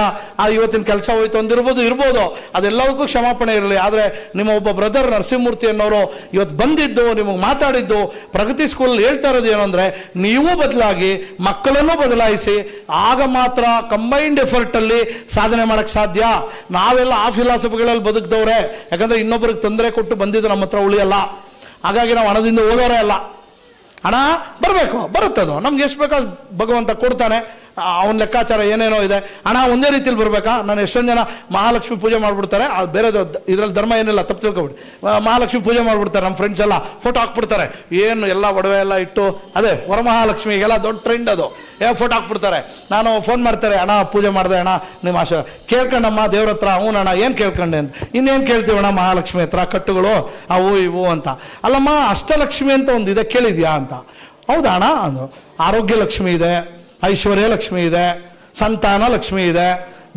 Speaker 2: ಇವತ್ತಿನ ಕೆಲಸ ಹೋಯ್ತು ಇರ್ಬೋದು. ಅದೆಲ್ಲವಕ್ಕೂ ಕ್ಷಮಾಪಣೆ ಇರಲಿ. ಆದರೆ ನಿಮ್ಮ ಒಬ್ಬ ಬ್ರದರ್ ನರಸಿಂಹಮೂರ್ತಿ ಅನ್ನೋರು ಇವತ್ತು ಬಂದಿದ್ದು, ನಿಮಗೆ ಮಾತಾಡಿದ್ದು, ಪ್ರಗತಿ ಸ್ಕೂಲ್ ಹೇಳ್ತಾ ಇರೋದು ಏನು ಅಂದರೆ, ನೀವು ಬದಲಾಗಿ ಮಕ್ಕಳನ್ನು ಬದಲಾಯಿಸಿ, ಆಗ ಮಾತ್ರ ಕಂಬೈನ್ಡ್ ಎಫರ್ಟಲ್ಲಿ ಸಾಧನೆ ಮಾಡೋಕ್ಕೆ ಸಾಧ್ಯ. ನಾವೆಲ್ಲ ಆ ಫಿಲಾಸಫಿಗಳಲ್ಲಿ ಬದುಕಿದವ್ರೆ. ಯಾಕಂದರೆ ಇನ್ನೊಬ್ಬರಿಗೆ ತೊಂದರೆ ಕೊಟ್ಟು ಬಂದಿದ್ದು ನಮ್ಮ ಹತ್ರ ಉಳಿಯಲ್ಲ. ಹಾಗಾಗಿ ನಾವು ಹಣದಿಂದ ಹೋಗೋರೇ ಅಲ್ಲ. ಹಣ ಬರುತ್ತದು ನಮ್ಗೆ ಎಷ್ಟು ಬೇಕೋ ಭಗವಂತ ಕೊಡ್ತಾನೆ. ಅವನ ಲೆಕ್ಕಾಚಾರ ಏನೇನೋ ಇದೆ. ಹಣ ಒಂದೇ ರೀತಿಯಲ್ಲಿ ಬರಬೇಕಾ? ನಾನು ಎಷ್ಟೊಂದು ಜನ ಮಹಾಲಕ್ಷ್ಮಿ ಪೂಜೆ ಮಾಡಿಬಿಡ್ತಾರೆ. ಬೇರೆ ಇದರಲ್ಲಿ ಧರ್ಮ ಏನಿಲ್ಲ, ತಪ್ಪು ತಿಳ್ಕೊಬಿಡಿ. ಮಹಾಲಕ್ಷ್ಮಿ ಪೂಜೆ ಮಾಡಿಬಿಡ್ತಾರೆ. ನಮ್ಮ ಫ್ರೆಂಡ್ಸ್ ಎಲ್ಲ ಫೋಟೋ ಹಾಕ್ಬಿಡ್ತಾರೆ. ಏನು ಎಲ್ಲ ಒಡವೆ ಎಲ್ಲ ಇಟ್ಟು, ಅದೇ ವರಮಹಾಲಕ್ಷ್ಮಿಗೆಲ್ಲ ದೊಡ್ಡ ಟ್ರೆಂಡ್ ಅದು. ಫೋಟೋ ಹಾಕ್ಬಿಡ್ತಾರೆ. ನಾನು ಫೋನ್ ಮಾಡ್ತಾರೆ, ಅಣ್ಣ ಪೂಜೆ ಮಾಡಿದೆ ಅಣ್ಣ, ನಿಮ್ಮ ಆಶೆ ಕೇಳ್ಕೊಂಡಮ್ಮ ದೇವ್ರ ಹತ್ರ. ಹ್ಞೂ ಅಣ್ಣ, ಏನು ಕೇಳ್ಕೊಂಡೆ ಅಂತ. ಇನ್ನೇನು ಕೇಳ್ತೀವಣ್ಣ ಮಹಾಲಕ್ಷ್ಮಿ ಹತ್ರ, ಕಟ್ಟುಗಳು ಅವು ಇವು ಅಂತ. ಅಲ್ಲಮ್ಮ ಅಷ್ಟಲಕ್ಷ್ಮಿ ಅಂತ ಒಂದು ಇದೆ, ಕೇಳಿದ್ಯಾ ಅಂತ. ಹೌದಾ ಅಣ್ಣ ಅಂದರು. ಆರೋಗ್ಯ ಲಕ್ಷ್ಮಿ ಇದೆ, ಐಶ್ವರ್ಯ ಲಕ್ಷ್ಮಿ ಇದೆ, ಸಂತಾನ ಲಕ್ಷ್ಮಿ ಇದೆ,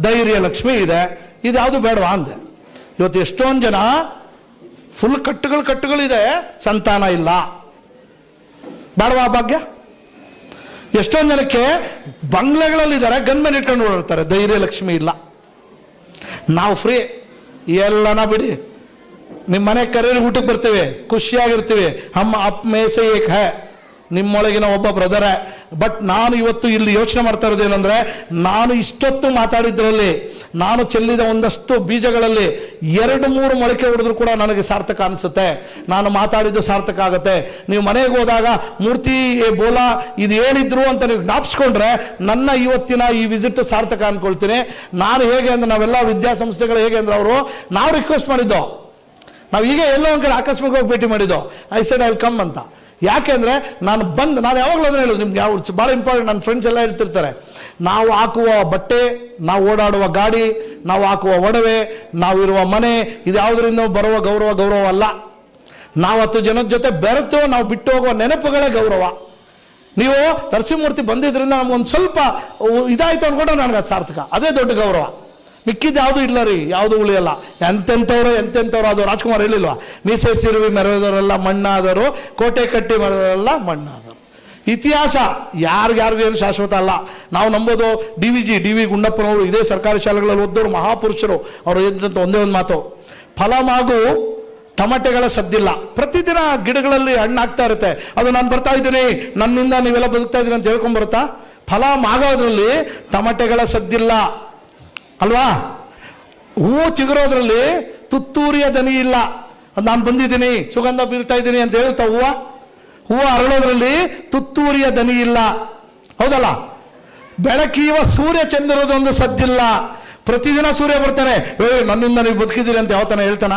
Speaker 2: ಧೈರ್ಯ ಲಕ್ಷ್ಮಿ ಇದೆ. ಇದ್ಯಾವುದು ಬೇಡವಾ ಅಂದೆ. ಇವತ್ತು ಎಷ್ಟೊಂದು ಜನ ಫುಲ್ ಕಟ್ಟುಗಳಿದೆ, ಸಂತಾನ ಇಲ್ಲ. ಬೇಡವಾ ಭಾಗ್ಯ? ಎಷ್ಟೊಂದು ಜನಕ್ಕೆ ಬಂಗ್ಲೆಗಳಲ್ಲಿದ್ದಾರೆ, ಗನ್ಮೆನ್ ಇಟ್ಕೊಂಡು ಓಡಾಡ್ತಾರೆ, ಧೈರ್ಯ ಲಕ್ಷ್ಮಿ ಇಲ್ಲ. ನಾವು ಫ್ರೀ, ಎಲ್ಲನ ಬಿಡಿ, ನಿಮ್ಮ ಮನೆ ಕರೆಯಲ್ಲಿ ಊಟಕ್ಕೆ ಬರ್ತೀವಿ, ಖುಷಿಯಾಗಿರ್ತೀವಿ. ಹಮ್ಮ ಅಪ್ ಮೇಸೆ ಏಕ್ ಹೈ, ನಿಮ್ಮೊಳಗಿನ ಒಬ್ಬ ಬ್ರದರೇ. ಬಟ್ ನಾನು ಇವತ್ತು ಇಲ್ಲಿ ಯೋಚನೆ ಮಾಡ್ತಾ ಇರೋದೇನೆಂದರೆ, ನಾನು ಇಷ್ಟೊತ್ತು ಮಾತಾಡಿದ್ರಲ್ಲಿ, ನಾನು ಚೆಲ್ಲಿದ ಒಂದಷ್ಟು ಬೀಜಗಳಲ್ಲಿ 2-3 ಮೊಳಕೆ ಹೊಡೆದ್ರು ಕೂಡ ನನಗೆ ಸಾರ್ಥಕ ಅನಿಸುತ್ತೆ. ನಾನು ಮಾತಾಡಿದ್ದು ಸಾರ್ಥಕ ಆಗುತ್ತೆ. ನೀವು ಮನೆಗೆ ಹೋದಾಗ ಮೂರ್ತಿ ಬೋಲಾ ಇದು ಹೇಳಿದ್ರು ಅಂತ ನೀವು ಜ್ಞಾಪಿಸ್ಕೊಂಡ್ರೆ ನನ್ನ ಇವತ್ತಿನ ಈ ವಿಸಿಟ್ ಸಾರ್ಥಕ ಅನ್ಕೊಳ್ತೀನಿ. ನಾನು ಹೇಗೆ ಅಂದ್ರೆ, ನಾವೆಲ್ಲ ವಿದ್ಯಾಸಂಸ್ಥೆಗಳು ಹೇಗೆ ಅಂದ್ರೆ, ನಾವು ರಿಕ್ವೆಸ್ಟ್ ಮಾಡಿದ್ದು, ನಾವು ಈಗ ಎಲ್ಲೋ ಒಂದು ಕಡೆ ಆಕಸ್ಮಿಕವಾಗಿ ಭೇಟಿ ಮಾಡಿದ್ದು. I said I will come ಅಂತ. ಯಾಕೆಂದರೆ ನಾನು ಯಾವಾಗಲೂ ಅದನ್ನ ಹೇಳೋದು, ನಿಮ್ಗೆ ಯಾವ ಭಾಳ ಇಂಪಾರ್ಟೆಂಟ್. ನನ್ನ ಫ್ರೆಂಡ್ಸ್ ಎಲ್ಲ ಇರ್ತಿರ್ತಾರೆ, ನಾವು ಹಾಕುವ ಬಟ್ಟೆ, ನಾವು ಓಡಾಡುವ ಗಾಡಿ, ನಾವು ಹಾಕುವ ಒಡವೆ, ನಾವಿರುವ ಮನೆ, ಇದು ಯಾವುದರಿಂದ ಬರುವ ಗೌರವ ಅಲ್ಲ. ನಾವು 10 ಜನದ ಜೊತೆ ಬೆರೆತು ನಾವು ಬಿಟ್ಟು ಹೋಗುವ ನೆನಪುಗಳೇ ಗೌರವ. ನೀವು ನರಸಿಂಹಮೂರ್ತಿ ಬಂದಿದ್ರಿಂದ ನಮ್ಗೊಂದು ಸ್ವಲ್ಪ ಇದಾಯ್ತು ಅಂದ್ಕೊಂಡ್ರೆ ನನಗೆ ಅದು ಸಾರ್ಥಕ, ಅದೇ ದೊಡ್ಡ ಗೌರವ. ಮಿಕ್ಕಿದ್ದು ಯಾವುದು ಇಲ್ಲ ರೀ, ಯಾವುದು ಉಳಿಯಲ್ಲ. ಎಂತೆಂಥವ್ರು ಅದು ರಾಜ್ಕುಮಾರ್ ಹೇಳಿಲ್ವಾ, ಮೀಸೆ ಸಿರುವಿ ಮೆರೆದವರೆಲ್ಲ ಮಣ್ಣಾದರು, ಕೋಟೆ ಕಟ್ಟಿ ಮೆರೆದವರೆಲ್ಲ ಮಣ್ಣಾದರು. ಇತಿಹಾಸ ಯಾರಿಗೂ ಏನು ಶಾಶ್ವತ ಅಲ್ಲ. ನಾವು ನಂಬೋದು ಡಿ ವಿ ಗುಂಡಪ್ಪನವರು ಇದೇ ಸರ್ಕಾರಿ ಶಾಲೆಗಳಲ್ಲಿ ಓದ್ದವರು ಮಹಾಪುರುಷರು. ಅವರು ಹೇಳಿದಂಥ ಒಂದೇ ಒಂದು ಮಾತು, ಫಲಮಾಗು ಟಮಟೆಗಳ ಸದ್ದಿಲ್ಲ. ಪ್ರತಿದಿನ ಗಿಡಗಳಲ್ಲಿ ಹಣ್ಣು ಆಗ್ತಾ ಇರುತ್ತೆ, ಅದು ನಾನು ಬರ್ತಾ ಇದ್ದೀನಿ, ನನ್ನಿಂದ ನೀವೆಲ್ಲ ಬದುಕ್ತಾ ಇದ್ದೀನಿ ಅಂತ ಹೇಳ್ಕೊಂಡ್ ಬರುತ್ತಾ? ಫಲ ಮಾಗೋದ್ರಲ್ಲಿ ಟಮಟೆಗಳ ಸದ್ದಿಲ್ಲ ಅಲ್ವಾ? ಹೂವು ಚಿಗುರೋದ್ರಲ್ಲಿ ತುತ್ತೂರಿಯ ದನಿ ಇಲ್ಲ. ನಾನು ಬಂದಿದ್ದೀನಿ, ಸುಗಂಧ ಬೀರ್ತಾ ಇದ್ದೀನಿ ಅಂತ ಹೇಳ್ತಾ ಹೂವು ಅರಳೋದ್ರಲ್ಲಿ ತುತ್ತೂರಿಯ ದನಿ ಇಲ್ಲ, ಹೌದಲ್ಲ? ಬೆಳಕೀವ ಸೂರ್ಯ ಚಂದ್ರದೊಂದು ಸದ್ದಿಲ್ಲ. ಪ್ರತಿದಿನ ಸೂರ್ಯ ಬರ್ತಾನೆ, ನನ್ನಿಂದ ನೀವು ಬದುಕಿದ್ದೀರಿ ಅಂತ ಯಾವತ್ತಾನ ಹೇಳ್ತಾನ?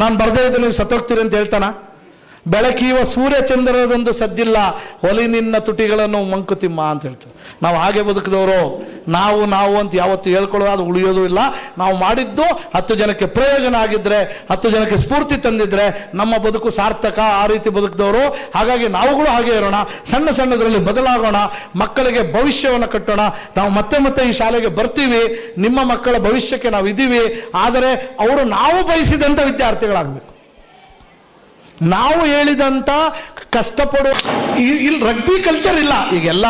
Speaker 2: ನಾನು ಬರ್ದೇ ಇದ್ರೆ ನೀವು ಸತ್ತೋಗ್ತೀರಿ ಅಂತ ಹೇಳ್ತಾನ? ಬೆಳಕೀವ ಸೂರ್ಯ ಚಂದ್ರದೊಂದು ಸದ್ದಿಲ್ಲ, ಒಲಿ ನಿನ್ನ ತುಟಿಗಳನ್ನು ಮಂಕುತಿಮ್ಮ ಅಂತ ಹೇಳ್ತಾರೆ. ನಾವು ಹಾಗೆ ಬದುಕಿದವರು. ನಾವು ಅಂತ ಯಾವತ್ತು ಹೇಳ್ಕೊಳ್ಳೋ ಅದು ಉಳಿಯೋದು ಇಲ್ಲ. ನಾವು ಮಾಡಿದ್ದು 10 ಜನಕ್ಕೆ ಪ್ರಯೋಜನ ಆಗಿದ್ರೆ, 10 ಜನಕ್ಕೆ ಸ್ಫೂರ್ತಿ ತಂದಿದ್ರೆ ನಮ್ಮ ಬದುಕು ಸಾರ್ಥಕ. ಆ ರೀತಿ ಬದುಕಿದವರು. ಹಾಗಾಗಿ ನಾವುಗಳು ಹಾಗೆ ಇರೋಣ, ಸಣ್ಣದರಲ್ಲಿ ಬದಲಾಗೋಣ, ಮಕ್ಕಳಿಗೆ ಭವಿಷ್ಯವನ್ನು ಕಟ್ಟೋಣ. ನಾವು ಮತ್ತೆ ಈ ಶಾಲೆಗೆ ಬರ್ತೀವಿ, ನಿಮ್ಮ ಮಕ್ಕಳ ಭವಿಷ್ಯಕ್ಕೆ ನಾವು ಇದ್ದೀವಿ. ಆದರೆ ಅವರು ನಾವು ಬಯಸಿದಂಥ ವಿದ್ಯಾರ್ಥಿಗಳಾಗಬೇಕು. ನಾವು ಹೇಳಿದಂಥ ಕಷ್ಟಪಡುವ ಇಲ್ಲಿ ರಗ್ಬಿ ಕಲ್ಚರ್ ಇಲ್ಲ. ಈಗ ಎಲ್ಲ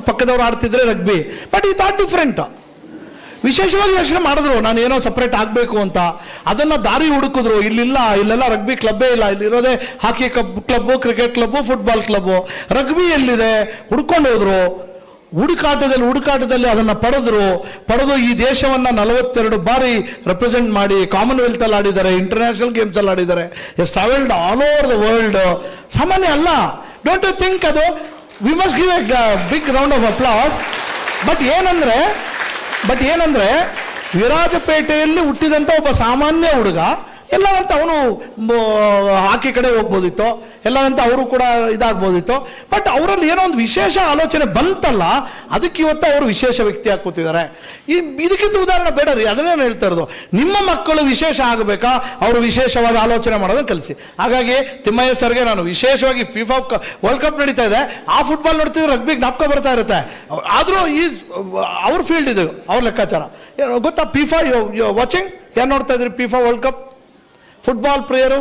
Speaker 2: ಪಕ್ಕದವ್ರು ಆಡ್ತಿದ್ರೆ rugby, but it are different. ವಿಶೇಷವಾಗಿ ಯೋಚನೆ ಮಾಡಿದ್ರು, ನಾನು ಏನೋ ಸಪ್ರೇಟ್ ಆಗಬೇಕು ಅಂತ. ಅದನ್ನು ದಾರಿ ಹುಡುಕಿದ್ರು. ಇಲ್ಲೆಲ್ಲ ರಗ್ಬಿ ಕ್ಲಬ್ಬೇ ಇಲ್ಲ. ಇಲ್ಲಿರೋದೇ hockey club, cricket club, football club. Rugby ಎಲ್ಲಿದೆ ಹುಡ್ಕೊಂಡು ಹೋದ್ರು. ಹುಡುಕಾಟದಲ್ಲಿ ಅದನ್ನು ಪಡೆದು ಈ ದೇಶವನ್ನ 42 ಬಾರಿ ರೆಪ್ರೆಸೆಂಟ್ ಮಾಡಿ ಕಾಮನ್ವೆಲ್ತ್ ಅಲ್ಲಿ ಆಡಿದ್ದಾರೆ, ಇಂಟರ್ನ್ಯಾಷನಲ್ ಗೇಮ್ಸ್ ಅಲ್ಲಿ ಆಡಿದ್ದಾರೆ, travelled all over the world. ಸಾಮಾನ್ಯ ಅಲ್ಲ. ಡೋಂಟ್ ಯು ಥಿಂಕ್ ಅದು we must give a big round of applause. But ಏನಂದ್ರೆ ವಿರಾಜಪೇಟೆಯಲ್ಲಿ ಹುಟ್ಟಿದಂಥ ಒಬ್ಬ ಸಾಮಾನ್ಯ ಹುಡುಗ ಎಲ್ಲವಂತ ಅವನು ಹಾಕಿ ಕಡೆ ಹೋಗ್ಬೋದಿತ್ತು, ಎಲ್ಲವಂತ ಅವರು ಕೂಡ ಇದಾಗ್ಬೋದಿತ್ತು. ಬಟ್ ಅವರಲ್ಲಿ ಏನೋ ಒಂದು ವಿಶೇಷ ಆಲೋಚನೆ ಬಂತಲ್ಲ, ಅದಕ್ಕೆ ಇವತ್ತು ಅವರು ವಿಶೇಷ ವ್ಯಕ್ತಿ ಕೂತಿದ್ದಾರೆ. ಇದಕ್ಕಿಂತ ಉದಾಹರಣೆ ಬೇಡ ರೀ. ಅದನ್ನೇನು ಹೇಳ್ತಾ ಇರೋದು, ನಿಮ್ಮ ಮಕ್ಕಳು ವಿಶೇಷ ಆಗಬೇಕಾ, ಅವರು ವಿಶೇಷವಾಗಿ ಆಲೋಚನೆ ಮಾಡೋದನ್ನು ಕಲಿಸಿ. ಹಾಗಾಗಿ ತಿಮ್ಮಯ್ಯ ಸರ್ಗೆ ನಾನು ವಿಶೇಷವಾಗಿ ಫಿಫಾ ವರ್ಲ್ಡ್ ಕಪ್ ನಡೀತಾ ಇದೆ, ಆ ಫುಟ್ಬಾಲ್ ನೋಡ್ತಿದ್ರೆ ರಗ್ಬಿಗೆ ಜ್ಞಾಪಕ ಬರ್ತಾ ಇರುತ್ತೆ. ಆದರೂ ಅವ್ರ ಫೀಲ್ಡ್ ಇದು, ಅವ್ರ ಲೆಕ್ಕಾಚಾರ ಗೊತ್ತಾ? ಫಿಫಾ ವಾಚಿಂಗ್ ಏನು ನೋಡ್ತಾ ಇದ್ರಿ? FIFA world cup football player.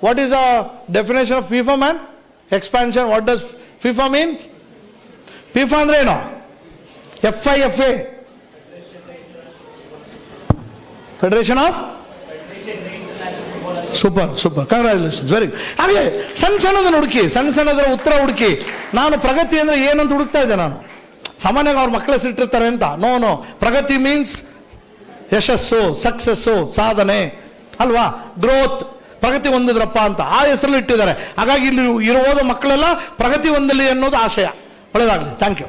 Speaker 2: What is the definition of FIFA man? Expansion. What does FIFA means? FIFA ಅಂದ್ರೆ ಏನು? FIFA, federation of super congratulations, very good. ಹಾಗೆ ಸಣ್ಣದನ್ನು ಹುಡುಕಿ, ಸಣ್ಣದರ ಉತ್ತರ ಹುಡುಕಿ. ನಾನು ಪ್ರಗತಿ ಅಂದ್ರೆ ಏನಂತ ಹುಡುಕ್ತಾ ಇದ್ದೆ ನಾನು. ಸಾಮಾನ್ಯವಾಗಿ ಅವ್ರ ಮಕ್ಕಳ ಸಿಟ್ಟಿರ್ತಾರೆ ಅಂತ. ನೋ, ಪ್ರಗತಿ ಮೀನ್ಸ್ ಯಶಸ್ಸು, ಸಕ್ಸಸ್ಸು, ಸಾಧನೆ ಅಲ್ವಾ? ಗ್ರೋತ್, ಪ್ರಗತಿ ಹೊಂದಿದ್ರಪ್ಪ ಅಂತ ಆ ಹೆಸರಲ್ಲಿ ಇಟ್ಟಿದ್ದಾರೆ. ಹಾಗಾಗಿ ಇಲ್ಲಿ ಇರುವುದು ಮಕ್ಕಳೆಲ್ಲ ಪ್ರಗತಿ ಹೊಂದಲಿ ಅನ್ನೋದು ಆಶಯ. ಒಳ್ಳೆಯದಾಗಲಿ. Thank you.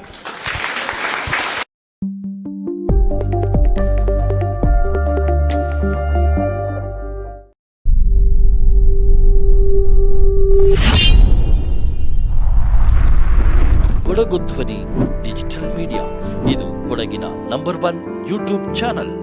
Speaker 1: ಕೊಡಗು ಧ್ವನಿ ಡಿಜಿಟಲ್ ಮೀಡಿಯಾ, ಇದು ಕೊಡಗಿನ ನಂಬರ್ 1 ಯೂಟ್ಯೂಬ್ ಚಾನಲ್.